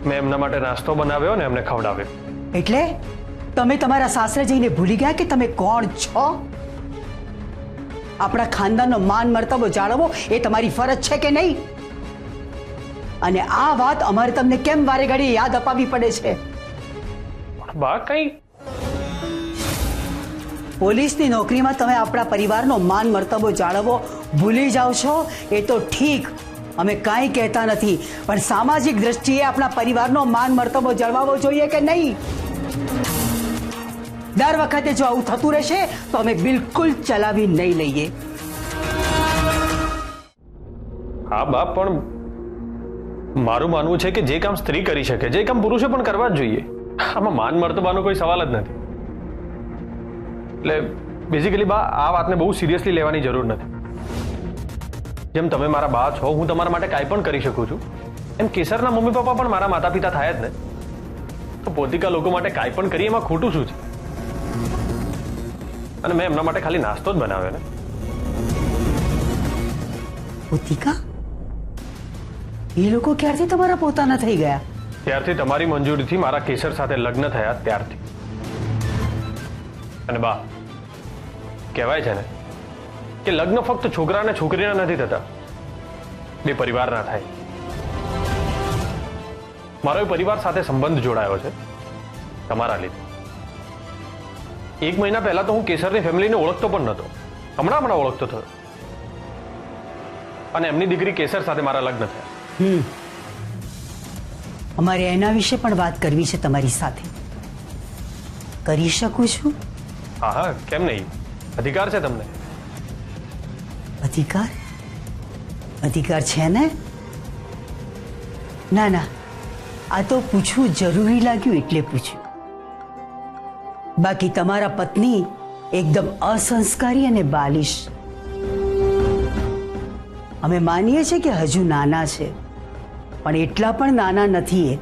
Speaker 4: મેં એમના માટે નાસ્તો બનાવ્યો ને એમને ખવડાવ્યો.
Speaker 9: એટલે તમે તમારા સાસરે જઈને ભૂલી ગયા કે તમે કોણ છો? આપણા ખાનદાનનો માન મર્તબો જાળવવો એ તમારી ફરજ છે કે નહીં? અને આ વાત અમારે તમને કેમ વારે ઘડીએ યાદ અપાવવી પડે છે?
Speaker 4: બા કઈ
Speaker 9: પોલીસની નોકરીમાં તમે આપણા પરિવારનો માન મર્તબો જાળવવો ભૂલી જાઓ છો એ તો ઠીક, અમે કાંઈ કહેતા નથી, પણ સામાજિક દ્રષ્ટિએ આપણા પરિવારનો માન મર્તબો જળવાવો જોઈએ કે નહીં? દર વખતે જો આવું થતું રહેશે તો અમે બિલકુલ ચલાવી નહીં લઈએ.
Speaker 4: હા બા, પણ મારું માનવું છે કે જે કામ સ્ત્રી કરી શકે, જે કામ પુરુષે પણ કરવા જ જોઈએ. આમાં માન મર્તબાનો કોઈ સવાલ જ નથી. એટલે બેઝિકલી બા, આ વાતને બહુ સિરિયસલી લેવાની જરૂર નથી. જેમ તમે મારા બા છો, હું તમારા માટે કાંઈ પણ કરી શકું છું, એમ કેસરના મમ્મી પપ્પા પણ મારા માતા પિતા થાય જ ને. તો પોતિકા લોકો માટે કાંઈ પણ કરીએ એમાં ખોટું શું છે? અને મેં એમના માટે ખાલી નાસ્તો જ બનાવ્યો ને.
Speaker 9: પોતિકા? એ લોકો ક્યારથી તમારા પોતાના થઈ ગયા?
Speaker 4: ત્યારથી તમારી મંજૂરીથી મારા કેસર સાથે લગ્ન થયા ત્યારથી. અને બા, કહેવાય છે ને કે લગ્ન ફક્ત છોકરા અને છોકરીના નથી થતા, બે પરિવારના થાય. મારો એ પરિવાર સાથે સંબંધ જોડાયો છે તમારા લીધે. 1 મહિના પહેલા તો હું કેસરની ફેમિલીને ઓળખતો પણ નહોતો, હમણાં ઓળખતો થયો. અને એમની દીકરી કેસર સાથે મારા લગ્ન થયા.
Speaker 9: અમારે એના વિશે પણ વાત કરવી છે તમારી સાથે. કરી શકું છું?
Speaker 4: હા હા, કેમ નહીં, અધિકાર છે તમને.
Speaker 9: અધિકાર? અધિકાર છે ને? ના ના, આ તો પૂછવું જરૂરી લાગ્યું એટલે પૂછ્યું. બાકી તમારા પત્ની એકદમ અસંસ્કારી અને બાલિશ. અમે માનીએ છીએ કે હજુ નાના છે, પણ એટલા પણ નાના નથી.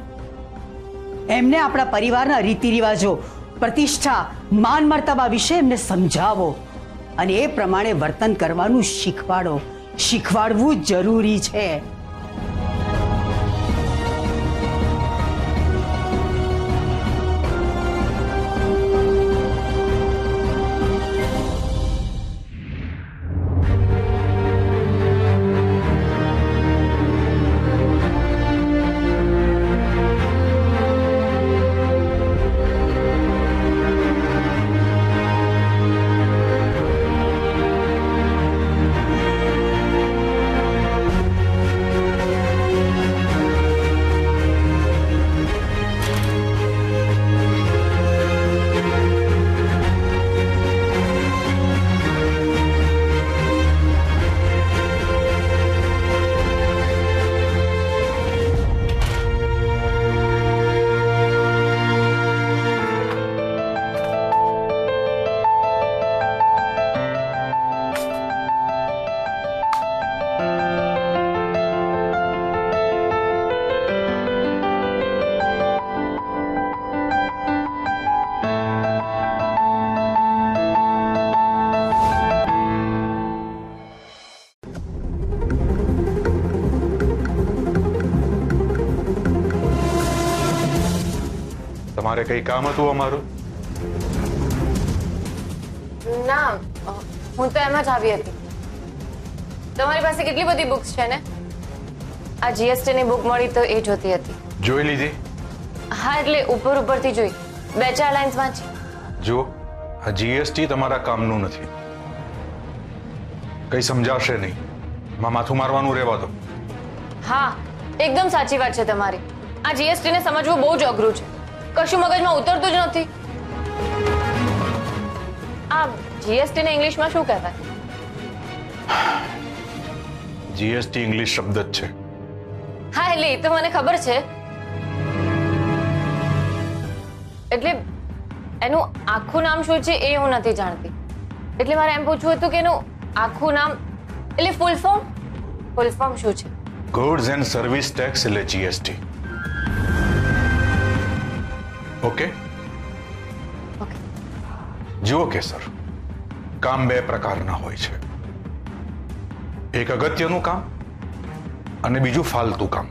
Speaker 9: એમને આપણા પરિવારના રીતિ રિવાજો, પ્રતિષ્ઠા, માન મર્તબા વિશે એમને સમજાવો અને એ પ્રમાણે વર્તન કરવાનું શીખવાડો. શીખવાડવું જરૂરી છે.
Speaker 11: તમારે કઈ કામ હતું અમારું?
Speaker 7: ના, હું તો એમ જ આવી હતી. તમારી પાસે કેટલી બધી બુક્સ છે ને? આ જીએસટી ની બુક મળી તો એ જોતી હતી.
Speaker 11: જોઈ લીધી?
Speaker 7: હા, એટલે ઉપરથી જોઈ, 2-4 લાઇન્સ વાંચી.
Speaker 11: જો, આ જીએસટી તમારા કામનું નથી. કઈ સમજાશે નહીં. માથું મારવાનું રહેવા દો.
Speaker 7: હા, એકદમ સાચી વાત છે તમારી. આ જીએસટી ને સમજવું બહુ જ અઘરું છે. કશું મગજમાં ઉતરતું જ નથી. આ જીએસટી ને ઇંગ્લિશમાં શું કહેવાય?
Speaker 11: જીએસટી ઇંગ્લિશ શબ્દ જ છે.
Speaker 7: હા, એટલે એ તો મને ખબર છે. એટલે એનું આખું નામ શું છે એ હું નથી જાણતી. એટલે મારે એમ પૂછવું હતું કે એનું આખું નામ, એટલે ફૂલ ફોર્મ શું છે?
Speaker 11: ગુડ્સ એન્ડ સર્વિસ ટેક્સ એટલે જીએસટી. ઓકે? જુઓ કેસર, કામ 2 પ્રકારના હોય છે. એક અગત્યનું કામ અને બીજું ફાલતુ કામ.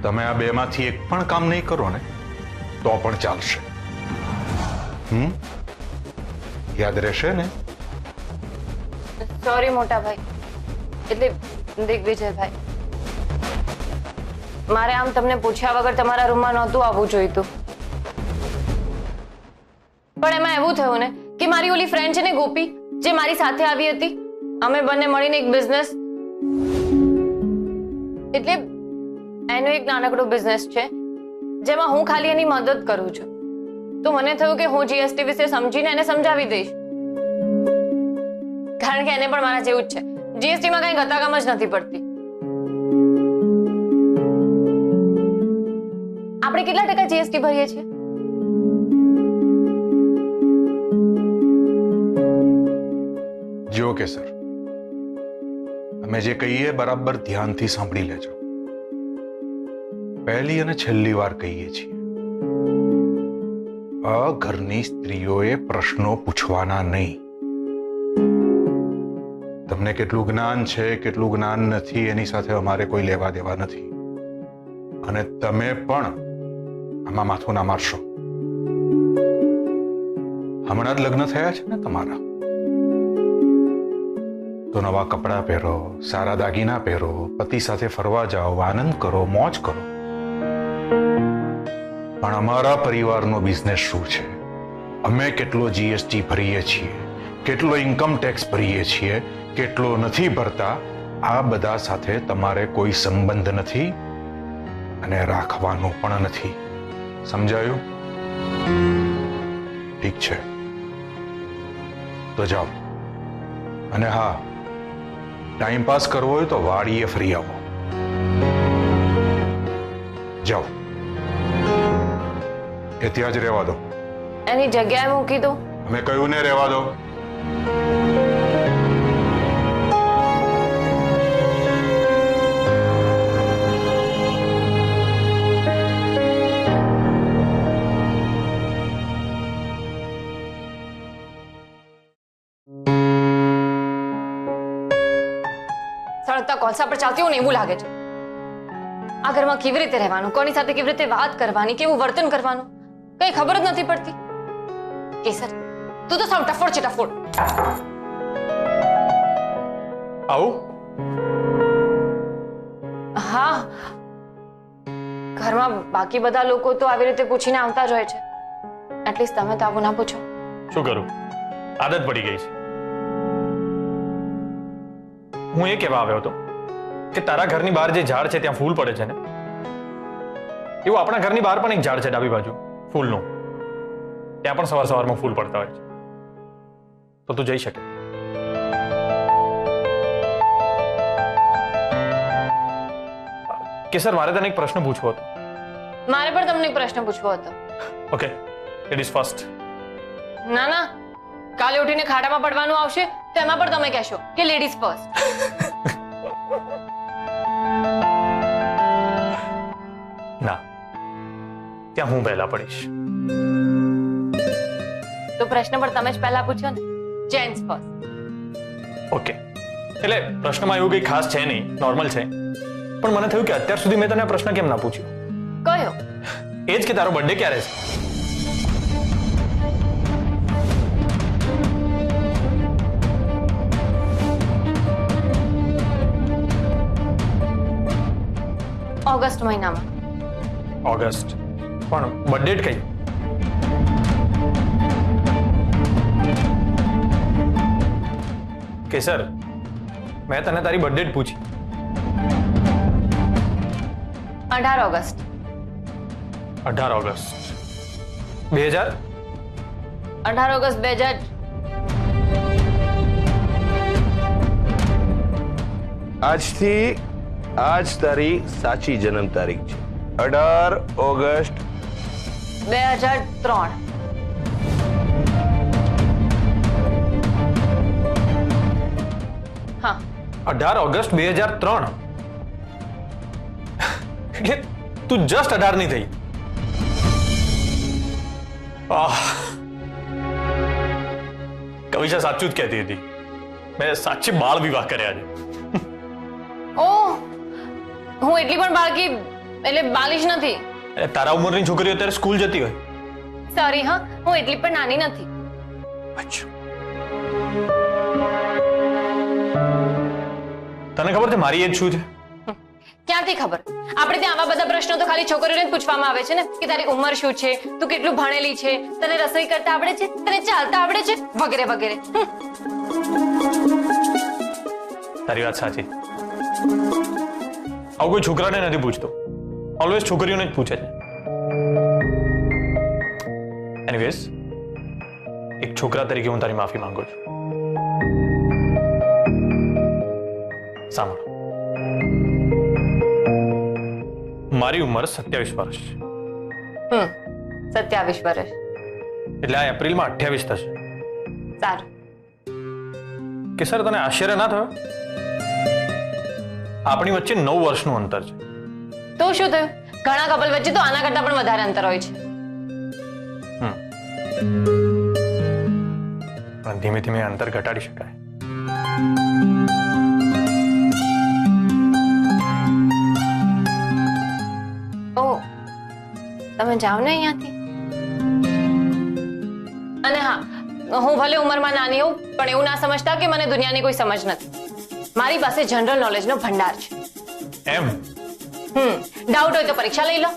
Speaker 11: તમે આ બેમાંથી એક પણ કામ નહીં કરો ને તો પણ ચાલશે. યાદ રહેશે ને?
Speaker 7: સોરી મોટા ભાઈ, એટલે દિગ્વિજયભાઈ, મારે આમ તમને પૂછ્યા વગર તમારા રૂમમાં નહોતું આવવું જોઈતું. પણ એમાં એવું થયું ને કે મારી ઓલી ફ્રેન્ડ છે ને ગોપી, જે મારી સાથે આવી હતી, અમે બંને મળીને એક બિઝનેસ, એટલે એનો એક નાનકડો બિઝનેસ છે જેમાં હું ખાલી એની મદદ કરું છું. તો મને થયું કે હું જીએસટી વિશે સમજીને એને સમજાવી દઈશ, કારણ કે એને પણ મારા જેવું જ છે. જીએસટીમાં કઈ ગતાગમ જ નથી પડતી. આપણે કેટલા ટકા જીએસટી ભરીએ છીએ?
Speaker 11: જો કે સર, અમે જે કહીએ બરાબર ધ્યાનથી સાંભળી લેજો. પહેલી અને છેલ્લી વાર કહીએ છીએ, આ ઘરની સ્ત્રીઓએ પ્રશ્નો પૂછવાના નહીં. તમને કેટલું જ્ઞાન છે, કેટલું જ્ઞાન નથી, એની સાથે અમારે કોઈ લેવા દેવા નથી. અને તમે પણ આમાં માથું ના મારશો. હમણાં જ લગ્ન થયા છે ને તમારા, તો નવા કપડાં પહેરો, સારા દાગીના પહેરો, પતિ સાથે ફરવા જાઓ, આનંદ કરો, મોજ કરો. પણ અમારા પરિવારનો બિઝનેસ શું છે, અમે કેટલો જીએસટી ભરીએ છીએ, કેટલો ઇન્કમ ટેક્સ ભરીએ છીએ, કેટલો નથી ભરતા, આ બધા સાથે તમારે કોઈ સંબંધ નથી અને રાખવાનો પણ નથી. સમજાયું? ઠીક છે, તો જાઓ. અને હા, ટાઈમ પાસ કરવો હોય તો વાડીએ ફરી આવો. જાઓ. એ ત્યાં જ રહેવા દો.
Speaker 7: એની જગ્યાએ મૂકી દો.
Speaker 11: અમે કહ્યું ને રહેવા દો.
Speaker 7: સળગતા કોલસા પર ચાલતી હોય ને એવું લાગે છે. આ ઘરમાં કેવી રીતે રહેવાનું, કોની સાથે કેવી રીતે વાત કરવાની, કેવું વર્તન કરવાનું, કઈ ખબર જ નથી પડતી. કેસર, તું તો સાવ ટફોડ છે, ટફોડ.
Speaker 4: આવું?
Speaker 7: હા, ઘરમાં બાકી બધા લોકો તો આવી રીતે પૂછીને આવતા જ હોય છે. એટલીસ્ટ તમે તો આવું ના પૂછો.
Speaker 4: શું કરું, આદત પડી ગઈ છે. હું એ કહેવા આવ્યો હતો કે તારા ઘરની બહાર જે ઝાડ છે ત્યાં ફૂલ પડે છે ને, એવું આપણા ઘરની બહાર પણ એક ઝાડ છે ડાબી બાજુ ફૂલનું, ત્યાં પણ સવાર સવારમાં ફૂલ પડતા હોય છે. તો તું જઈ શકે. કેસર, મારે તને એક પ્રશ્ન પૂછવો હતો.
Speaker 7: મારે પણ તમને એક પ્રશ્ન પૂછવો હતો.
Speaker 4: Okay, ladies first.
Speaker 7: ના ના, કાલે ઉઠીને ખાડામાં પડવાનું આવશે તો એમાં પણ તમે કહેશો કે લેડીઝ ફર્સ્ટ.
Speaker 4: ના, ત્યાં હું પહેલા પડીશ.
Speaker 7: તો પ્રશ્ન પણ તમે જ પહેલા પૂછો ને, જેન્ટ્સ ફર્સ્ટ.
Speaker 4: ઓકે, એટલે પ્રશ્નમાં એવું કંઈ ખાસ છે નહીં, નોર્મલ છે. પણ મને થયું કે અત્યાર સુધી મેં તને આ પ્રશ્ન કેમ ના પૂછ્યો.
Speaker 7: કયો?
Speaker 4: એ જ કે તારો બર્થડે ક્યારે છે?
Speaker 7: ઓગસ્ટ મહિનામાં.
Speaker 4: ઓગસ્ટ? પણ બર્થડેટ કઈ? કેસર, મેં તને તારી બર્થડેટ પૂછી.
Speaker 7: 18 ઓગસ્ટ.
Speaker 4: 18 ઓગસ્ટ 2000?
Speaker 7: 18 ઓગસ્ટ 2000.
Speaker 1: આજથી આજ તારી સાચી જન્મ તારીખ છે, 18 ઓગસ્ટ
Speaker 7: 2003. હા,
Speaker 4: 18 ઓગસ્ટ 2003. એટલે તું જસ્ટ 18 ની થઈ. કવિશા સાચું જ કહેતી હતી, મેં સાચી બાળ વિવાહ કર્યા છે.
Speaker 7: ઓ હું એટલી પણ બાળકી એટલે બાલિશ નથી.
Speaker 4: એ તારા ઉંમરની છોકરીઓ અત્યારે સ્કૂલ જતી હોય.
Speaker 7: સોરી હા, હું એટલી પણ નાની નથી.
Speaker 4: અચ્છા, તને ખબર છે મારી એજ શું છે?
Speaker 7: ક્યાંથી ખબર? આપણે ત્યાં આવા બધા પ્રશ્નો તો ખાલી છોકરીઓને જ પૂછવામાં આવે છે ને, કે તારી ઉંમર શું છે, તું કેટલું ભણેલી છે, તને રસોઈ કરતા આવડે છે, તને ચાલતા આવડે છે, વગેરે વગેરે.
Speaker 4: તારી વાત સાચી. આવું કોઈ છોકરાને નથી પૂછતો, ઓલવેઝ છોકરીઓને જ પૂછે છે. એનીવેઝ, એક છોકરા તરીકે હું તારી માફી માંગુ છું. સાંભળ, મારી ઉંમર 27 વર્ષ છે.
Speaker 7: 27 વર્ષ
Speaker 4: એટલે આ એપ્રિલમાં 28 થશે.
Speaker 7: સારું.
Speaker 4: કે સર તને આશ્ચર્ય ના થયો? આપણી વચ્ચે 9 વર્ષનું અંતર છે.
Speaker 7: તો શું થયું? ઘણા કપલ વચ્ચે તો આના કરતા પણ વધારે અંતર હોય છે.
Speaker 4: પણ ધીમે ધીમે અંતર ઘટાડી શકાય.
Speaker 7: ઓ, તમે જાઓ ને અહીંયાથી. અને હા, હું ભલે ઉંમરમાં નાની હોઉં, પણ એવું ના સમજતા કે મને દુનિયાની કોઈ સમજ નથી. મારી પાસે જનરલ નોલેજનો ભંડાર છે.
Speaker 4: એમ?
Speaker 7: ડાઉટ હોય તો પરીક્ષા લઈ લો.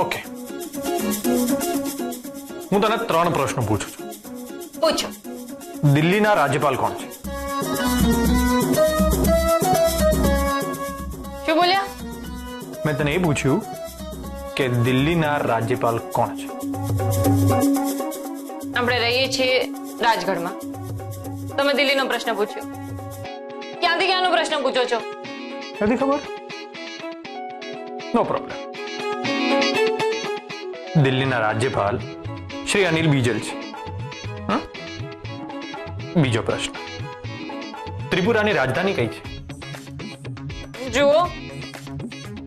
Speaker 4: ઓકે, હું તને 3 પ્રશ્નો પૂછું છું.
Speaker 7: પૂછો.
Speaker 4: દિલ્હીના રાજ્યપાલ કોણ છે?
Speaker 7: શું બોલ્યા?
Speaker 4: મેં તને એ પૂછ્યું કે દિલ્હીના રાજ્યપાલ કોણ છે?
Speaker 7: આપણે રહીએ છીએ રાજગઢમાં. તમે દિલ્હીનો પ્રશ્ન પૂછ્યો. ક્યાંથી ક્યાંનો પ્રશ્ન પૂછો છો?
Speaker 4: નથી ખબર? નો પ્રોબ્લેમ. દિલ્હીના રાજ્યપાલ શ્રી અનિલ બીજલ છે. બીજો પ્રશ્ન, ત્રિપુરાની રાજધાની કઈ છે?
Speaker 7: જુઓ,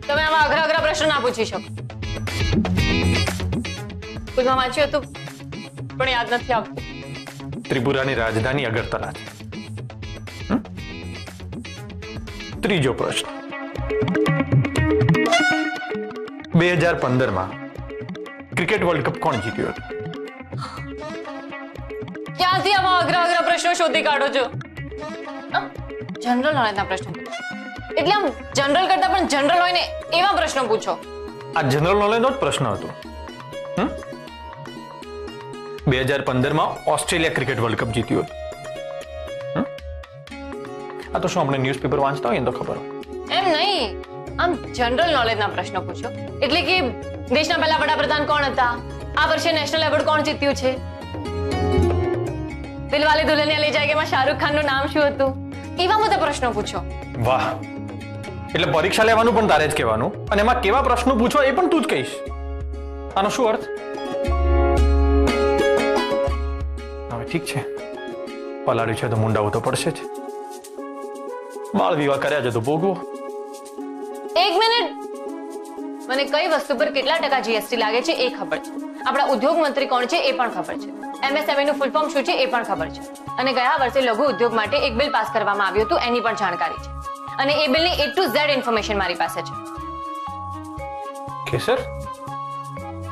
Speaker 7: તમે આમાં અઘરા અઘરા પ્રશ્નો ના પૂછી શકો. સ્કૂલમાં વાંચ્યું હતું પણ યાદ નથી આવતું.
Speaker 4: ત્રિપુરાની રાજધાની અગરતલા છે. ત્રીજો પ્રશ્ન, 2015માં ક્રિકેટ વર્લ્ડ કપ કોણ જીત્યો હતો?
Speaker 7: ક્યાંથી આમાં અઘરા અઘરા પ્રશ્નો શોધી કાઢો છો? જનરલ નોલેજના પ્રશ્નો એટલે આમ જનરલ કરતા પણ જનરલ હોય ને એવા પ્રશ્નો પૂછો.
Speaker 4: આ જનરલ નોલેજનો જ પ્રશ્ન હતો. 2015માં ઓસ્ટ્રેલિયા ક્રિકેટ વર્લ્ડ કપ જીત્યું હતું. આ તો શું આપણે ન્યૂઝપેપર વાંચતા હોય ને તો ખબર હોય.
Speaker 7: એમ નહીં, આમ જનરલ નોલેજના પ્રશ્નો પૂછો. એટલે કે દેશના પહેલા વડાપ્રધાન કોણ હતા, આ વર્ષે નેશનલ એવોર્ડ કોણ જીત્યું છે, દિલવાલે દુલ્હનિયા લે જાયેગેમાં શાહરુખ ખાનનું નામ શું હતું, એવા બધા પ્રશ્નો પૂછો.
Speaker 4: વાહ, એટલે પરીક્ષા લેવાનું પણ તારે જ કહેવાનું અને એમાં કેવા પ્રશ્નો પૂછો એ પણ તું જ કહીશ. આનો શું અર્થ? હવે ઠીક છે, પલાળ્યું છે તો મુંડાવું તો પડશે જ. બાળ વિવાહ કર્યા છે તો ભોગવો.
Speaker 7: એક મિનિટ, મને કઈ વસ્તુ પર કેટલા ટકા જીએસટી લાગે છે એ ખબર છે. આપણા ઉદ્યોગ મંત્રી કોણ છે એ પણ ખબર છે. એમએસએમઈ નું ફૂલ ફોર્મ શું છે એ પણ ખબર છે. અને ગયા વર્ષે લઘુ ઉદ્યોગ માટે એક બિલ પાસ કરવામાં આવ્યું હતું એની પણ જાણકારી છે. અને એ બિલની A to Z ઇન્ફોર્મેશન મારી પાસે છે.
Speaker 4: કેસર,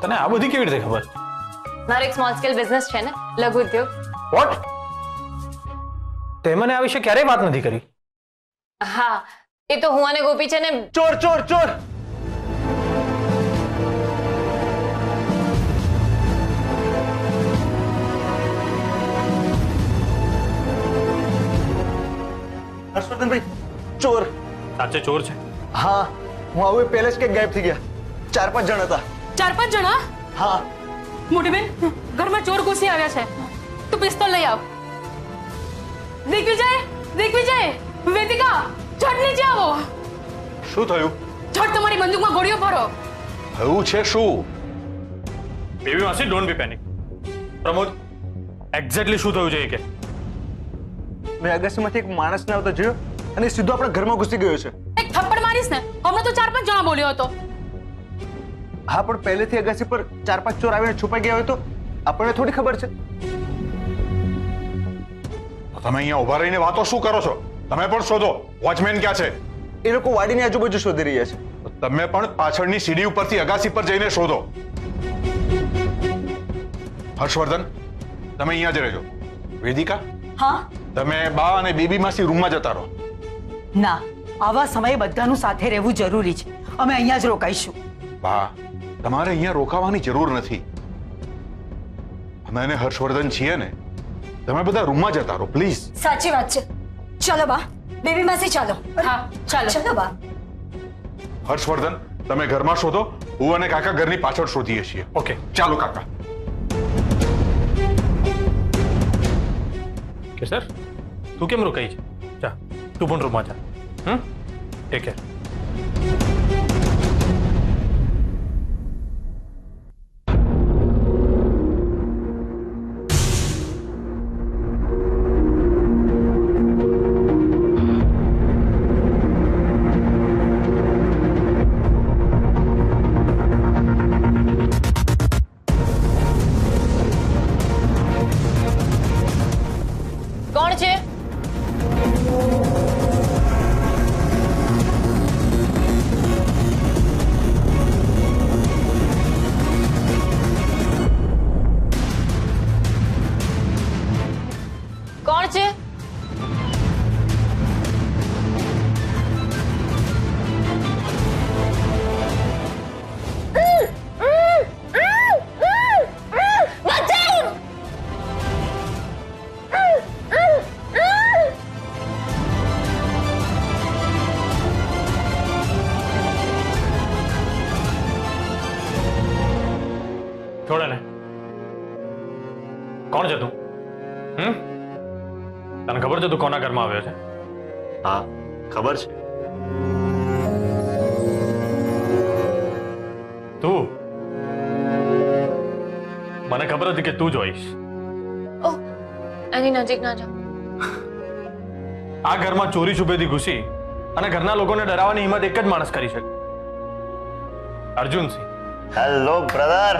Speaker 4: તને આ બધી કેવી રીતે ખબર?
Speaker 7: મારો એક સ્મોલ સ્કેલ બિઝનેસ છે ને, લઘુ ઉદ્યોગ.
Speaker 4: વોટ? તે મને આ વિશે ક્યારેય વાત નથી કરી.
Speaker 7: હા, એ તો હું અને ગોપી છે ને.
Speaker 1: ચોર ચોર ચોર!
Speaker 12: હર્ષવર્ધનભાઈ, ચોર!
Speaker 4: સાચે ચોર છે?
Speaker 12: હા, હું આવું પહેલે જ કે ગાયબ થઈ ગયા. 4-5 જણ હતા.
Speaker 6: 4-5 જણા?
Speaker 12: હા.
Speaker 6: મોટી બેન, ઘરમાં ચોર ઘૂસી આવ્યા છે. તું પિસ્તોલ લઈ આવ. દિગ્વિજય, દિગ્વિજય, વેદિકા, ઝટ નીચે આવો.
Speaker 11: શું થયું?
Speaker 6: ઝટ તમારી બંદૂકમાં ગોળીઓ ભરો.
Speaker 11: થયું છે શું?
Speaker 4: બેબી માસી, don't be panic. Pramod, exactly શું થયું છે એ કે.
Speaker 12: મેં અગાસીમાંથી એક માણસને આવતો જોયો અને સીધો આપણા ઘરમાં ઘૂસી ગયો છે.
Speaker 6: એક થપ્પડ મારીશ ને, હમણાં તો 4-5 જણા બોલ્યો હતો.
Speaker 12: હા, પણ પહેલેથી અગાસી પર 4-5 ચોર આવીને છુપાઈ ગયા હોય તો આપણને થોડી ખબર છે.
Speaker 11: તમે અહીંયા ઉભા રહીને વાતો શું કરો છો? તમે પણ શોધો. વોચમેન ક્યાં છે?
Speaker 12: એ લોકો વાડીની આજુબાજુ શોધી રહ્યા છે.
Speaker 11: તમે પણ પાછળની સીડી ઉપરથી અગાસી પર જઈને શોધો. હર્ષવર્ધન, તમે અહીંયા જ રહેજો. વેદિકા,
Speaker 9: હા
Speaker 11: તમે બા અને બેબી માસી રૂમમાં જતા રહો.
Speaker 9: ના, આવા સમયે બધાનું સાથે રહેવું જરૂરી છે. અમે અહીંયા જ રોકાઈશું.
Speaker 11: બા, તમારે અહીંયા રોકાવાની જરૂર નથી. અમે અને હર્ષવર્ધન છીએ ને, તમે બધા રૂમમાં જતા રહો પ્લીઝ.
Speaker 8: સાચી વાત છે. ચલો બા, બેબી માસી ચાલો.
Speaker 6: હા ચાલો.
Speaker 8: ચલો બા.
Speaker 11: હર્ષવર્ધન, તમે ઘરમાં શોધો, હું અને કાકા ઘરની પાછળ શોધીએ છીએ.
Speaker 4: ઓકે.
Speaker 11: ચાલો કાકા.
Speaker 4: કે સર તું કેમ રોકાઈ છે? જા તું પણ રૂમમાં જા. Take care.
Speaker 7: કોણ છે? કોણ છે?
Speaker 4: છોડે ને. કોણ છે તું? તને ખબર છે તું કોના ઘરમાં આવ્યો છે?
Speaker 12: હા ખબર છે.
Speaker 4: તું? મને ખબર હતી કે તું જ હોઈશ.
Speaker 7: ઓહ, એની નજીક ના જાઓ.
Speaker 4: આ ઘરમાં ચોરી છુપેથી ઘૂસી અને ઘરના લોકોને ડરાવવાની હિંમત એક જ માણસ કરી શકે. અર્જુનસિંહ.
Speaker 12: Hello brother.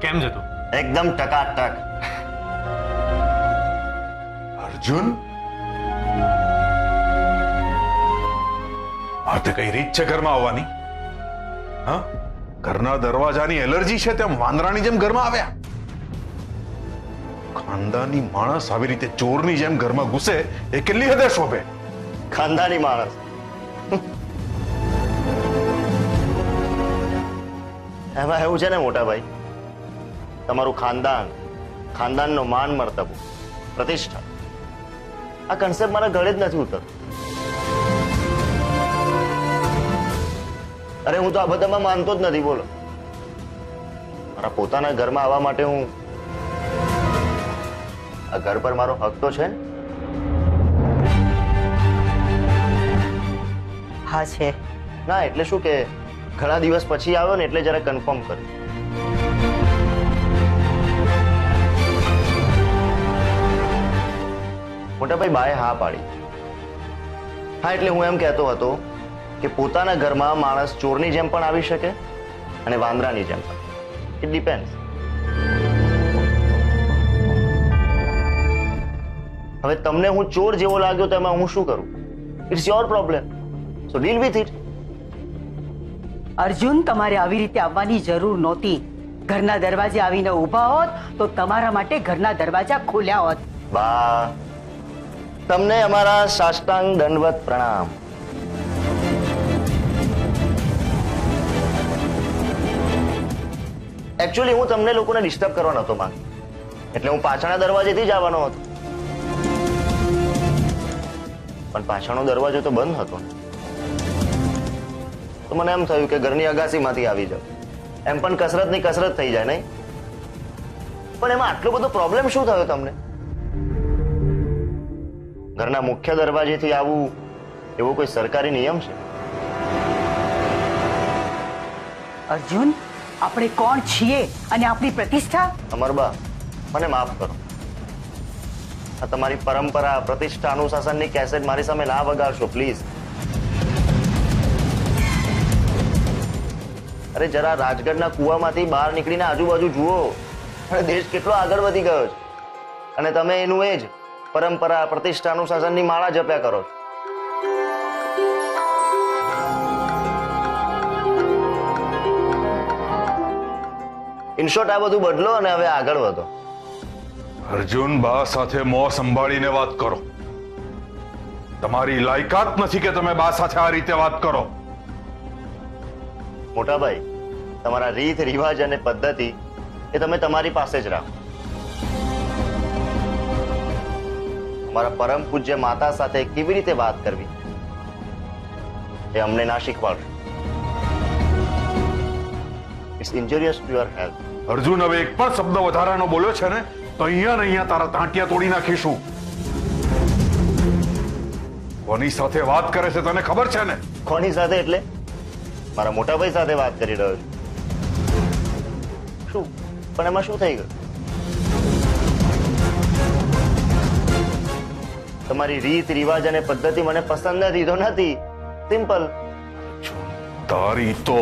Speaker 4: કેમ છે તું?
Speaker 12: એકદમ ટકાટક.
Speaker 11: અર્જુન, આ તો કઈ રીત છે ઘરમાં આવવાની? હા, ઘરના દરવાજાની એલર્જી છે તેમ વાંદરાની જેમ ઘરમાં આવ્યા. ખાનદાની માણસ આવી રીતે ચોરની જેમ ઘરમાં ઘૂસે એ કેટલી હદે શોભે?
Speaker 12: ખાનદાની માણસ. એમાં એવું છે ને મોટા ભાઈ, તમારું ખાનદાન, ખાનદાનનો માન મર્તબો, પ્રતિષ્ઠા, આ કન્સેપ્ટ મારા ગળે જ નથી ઉતરતો. અરે હું તો આ બધામાં માનતો જ નથી. બોલો, મારા પોતાના ઘરમાં આવવા માટે હું, આ ઘર પર મારો હક તો છે ને?
Speaker 9: હા છે.
Speaker 12: ના એટલે શું કે ઘણા દિવસ પછી આવ્યો ને એટલે જરા કન્ફર્મ કર્યું. મોટાભાઈ બાએ હા પાડી. હા એટલે હું એમ કહેતો હતો કે પોતાના ઘરમાં માણસ ચોરની જેમ પણ આવી શકે અને વાંદરાની જેમ પણ. It depends. હવે તમને હું ચોર જેવો લાગ્યો તો એમાં હું શું કરું? It's your problem, so deal with it.
Speaker 9: Arjun, તમારે આવી રીતે આવવાની જરૂર નહોતી. ઘરના દરવાજે આવીને ઊભા હોત તો તમારા માટે ઘરના દરવાજા ખોલ્યા હોત.
Speaker 12: બા, તમને અમારા સાષ્ટાંગ દંડવત પ્રણામ. એકચ્યુઅલી હું તમને લોકોને ડિસ્ટર્બ કરવા નહોતો માંગતો, એટલે હું પાછળના દરવાજેથી જ આવવાનો હતો, પણ પાછળનો દરવાજો તો બંધ હતો ને. તો મને એમ થયું કે ઘરની અગાસીમાંથી આવી જાવ, એમ પણ કસરતની કસરત થઈ જાય નહીં? પણ એમાં આટલો બધો પ્રોબ્લેમ શું થયો તમને? ઘરના મુખ્ય દરવાજેથી આવવું એવો કોઈ સરકારી નિયમ છે?
Speaker 9: અર્જુન, આપણે કોણ છીએ અને આપણી પ્રતિષ્ઠા?
Speaker 12: અમરબા, મને માફ કરો. આ તમારી પરંપરા, પ્રતિષ્ઠા, અનુશાસનની કેસેટ મારી સામે ના વગાડશો પ્લીઝ. અરે જરા રાજગઢના કુવામાંથી બહાર નીકળીને આજુબાજુ જુઓ, અને દેશ કેટલો આગળ વધી ગયો છે, અને તમે એનું એ જ પરંપરા પ્રતિષ્ઠા અનુશાસનની માળા જપ્યા કરો છો. ઇન શોર્ટ આ બધું બદલો અને હવે આગળ વધો.
Speaker 11: અર્જુન, બા સાથે મોં સંભાળીને વાત કરો. તમારી લાયકાત નથી કે તમે બા સાથે આ રીતે વાત કરો.
Speaker 12: મોટા ભાઈ, તમારા રીત રિવાજ અને પદ્ધતિ એ તમે તમારી પાસે જ રાખો. અમારા પરમ પૂજ્ય માતા સાથે કેવી રીતે વાત કરવી એ અમને ના શીખવાડો. It's injurious to your health.
Speaker 11: Arjun, હવે એક પણ શબ્દ વધારાનો બોલ્યો છે ને તો અહીંયા ને અહીંયા તારા તાંટિયા તોડી નાખીશું. કોની સાથે વાત કરે છે તને ખબર છે ને?
Speaker 12: કોની સાથે એટલે? મારા મોટા ભાઈ સાથે વાત કરી રહ્યો છું. શું પણ એમાં શું થઈ ગયું? તમારી રીત રિવાજ અને પદ્ધતિ મને પસંદ નથી તો નથી. સિમ્પલ.
Speaker 11: તારી તો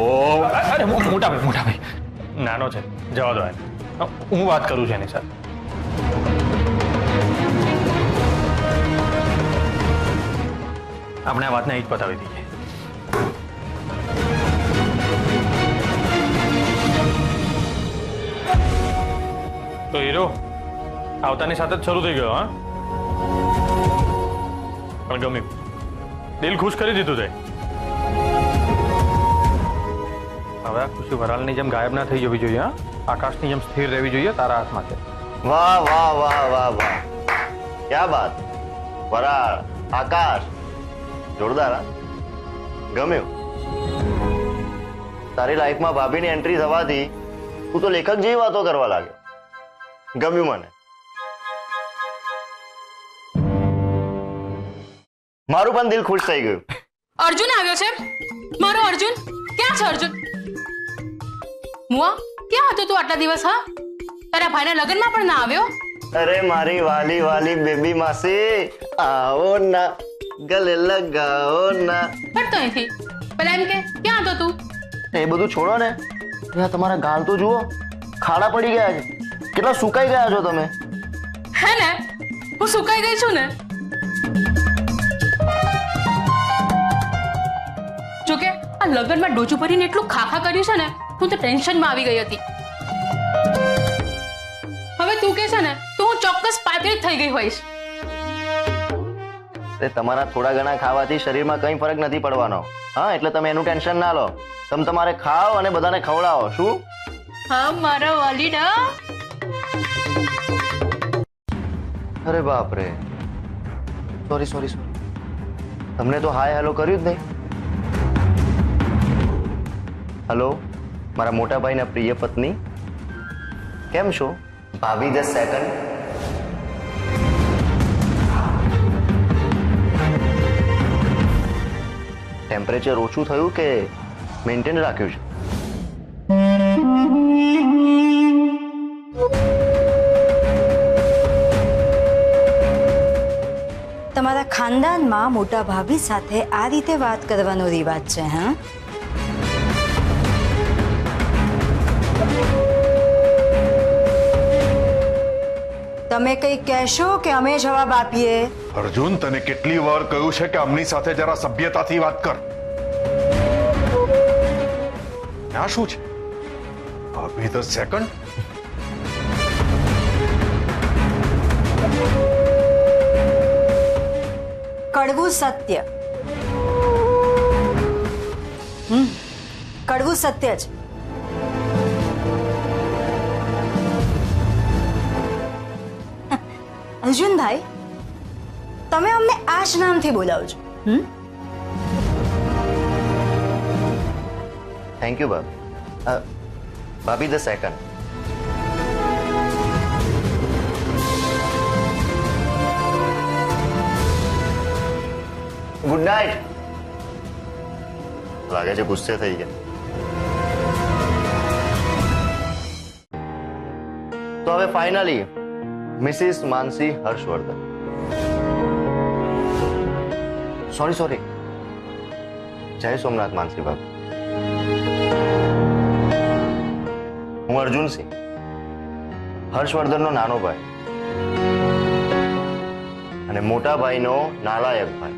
Speaker 4: અરે મોટા ભાઈ નાનો છે, જવા દો એને. હું વાત કરું છું એની સાથે. આપણે આ વાતને અહીં જ પતાવી દઈએ. તો હીરો આવતાની સાથે જ શરૂ થઈ ગયો. હા, પણ ગમ્યું. દિલ ખુશ કરી દીધું તે. હવે આ ખુશી વરાળની જેમ ગાયબ ના થઈ જવી જોઈએ. હા, આકાશની જેમ સ્થિર રહેવી જોઈએ તારા હાથમાં છે.
Speaker 12: વાહ વાહ વાહ વાહ વાહ, ક્યા બાત. વરાળ, આકાશ, જોરદાર. હા, ગમ્યું. તારી લાઈફમાં ભાભીની એન્ટ્રી થવાથી તું તો લેખક જેવી વાતો કરવા લાગ્યો. ગમ્યું મને. મારું પણ દિલ ખુશ થઈ ગયું.
Speaker 6: અર્જુન આવ્યો છે, મારો અર્જુન. ક્યાં છે અર્જુન? મુઆ, ક્યાં હતો તું આટલા દિવસ? હા, તારા ભાઈના લગ્નમાં પણ ના આવ્યો.
Speaker 12: અરે મારી વાલી વાલી બેબી માસી, આવો ના, ગલે લગાવો ના.
Speaker 6: હટતો અહીંથી. પેલા એમ કે ક્યાં હતો તું?
Speaker 12: એ બધું છોડો ને. તમારા ગાલ તો જુઓ, ખાડા પડી ગયા છે. કેટલા સુકાઈ ગયા છો તમે.
Speaker 6: હે ને, હું સુકાઈ ગઈ છું ને. જોકે આ લગ્નમાં ડોચું ભરીને એટલું ખાખા કર્યું છે ને, હું તો ટેન્શનમાં આવી ગઈ હતી. હવે તું કે છે ને તો હું ચોક્કસ પાતળી થઈ ગઈ હોઈશ.
Speaker 12: તમારા થોડા ઘણા ખાવાથી શરીરમાં કઈ ફરક નથી પડવાનો. હા, એટલે તમે એનું ટેન્શન ના લો. તમે તમારે ખાઓ અને બધાને ખવડાવો. શું?
Speaker 6: હા મારા વાલીડા.
Speaker 12: અરે બાપ રે, સોરી સોરી સોરી. તમને તો હાય હેલો કર્યું જ નહીં. હેલો, મારા મોટા ભાઈના પ્રિય પત્ની, કેમ છો? ભાભી ધ સેકન્ડ. ટેમ્પરેચર ઓછું થયું કે મેન્ટેન રાખ્યું છે?
Speaker 8: તમારા ખાનદાનમાં મોટા ભાભી સાથે આ રીતે વાત કરવાનો રિવાજ છે? હા, તમે કઈ કહેશો કે અમે જવાબ આપીએ?
Speaker 11: અર્જુન, તને કેટલી વાર કહ્યું છે કે અમની સાથે જરા સભ્યતાથી વાત કર. આ શું છે? ભાભી ધ સેકન્ડ.
Speaker 8: કડવું સત્ય. કડવું સત્ય છે. અર્જુનભાઈ, તમે અમને આ જ નામથી બોલાવજો.
Speaker 12: થેન્ક યુ ભાભી. ભાભી ધ સેકન્ડ. Good night. લાગે છે ગુસ્સે થઈ ગયા. તો હવે ફાઇનલી મિસિસ માનસી હર્ષવર્ધન. સોરી, જય સોમનાથ માનસી બાબુ. હું અર્જુનસિંહ, હર્ષવર્ધનનો નાનો ભાઈ. અને મોટા ભાઈનો નાલાયક ભાઈ.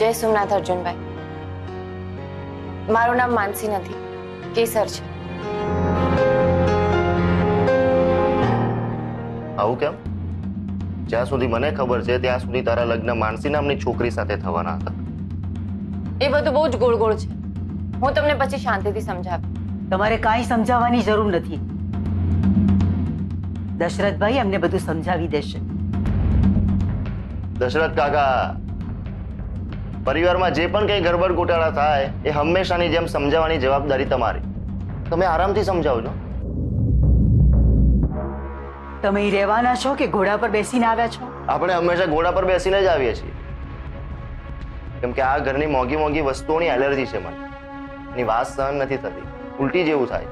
Speaker 7: જય સોમનાથ અર્જુનભાઈ. મારું નામ માનસી નથી, કેસર છે.
Speaker 12: આવું કેમ? જ્યાં સુધી મને ખબર છે ત્યાં સુધી તારા લગ્ન માનસી નામની છોકરી સાથે થવાના હતા.
Speaker 7: એ બધું બહુ જ ગોળ ગોળ છે. હું તમને પછી શાંતિથી સમજાવું.
Speaker 9: તમારે કાંઈ સમજાવવાની જરૂર નથી. દશરથભાઈ અમને બધું સમજાવી દેશે.
Speaker 12: દશરથ કાકા, પરિવારમાં જે પણ કંઈ ગરબડ ગોટાળા થાય એ હંમેશાની જેમ સમજાવવાની જવાબદારી તમારી. તમે આરામથી સમજાવજો.
Speaker 9: તમે અહીં રહેવાના છો કે ઘોડા પર બેસીને આવ્યા છો?
Speaker 12: આપણે હંમેશા ઘોડા પર બેસીને જ આવીએ છીએ, કેમ કે આ ઘરની મોંઘી મોંઘી વસ્તુઓની એલર્જી છે મને. એની વાત સહન નથી થતી, ઉલટી જેવું થાય.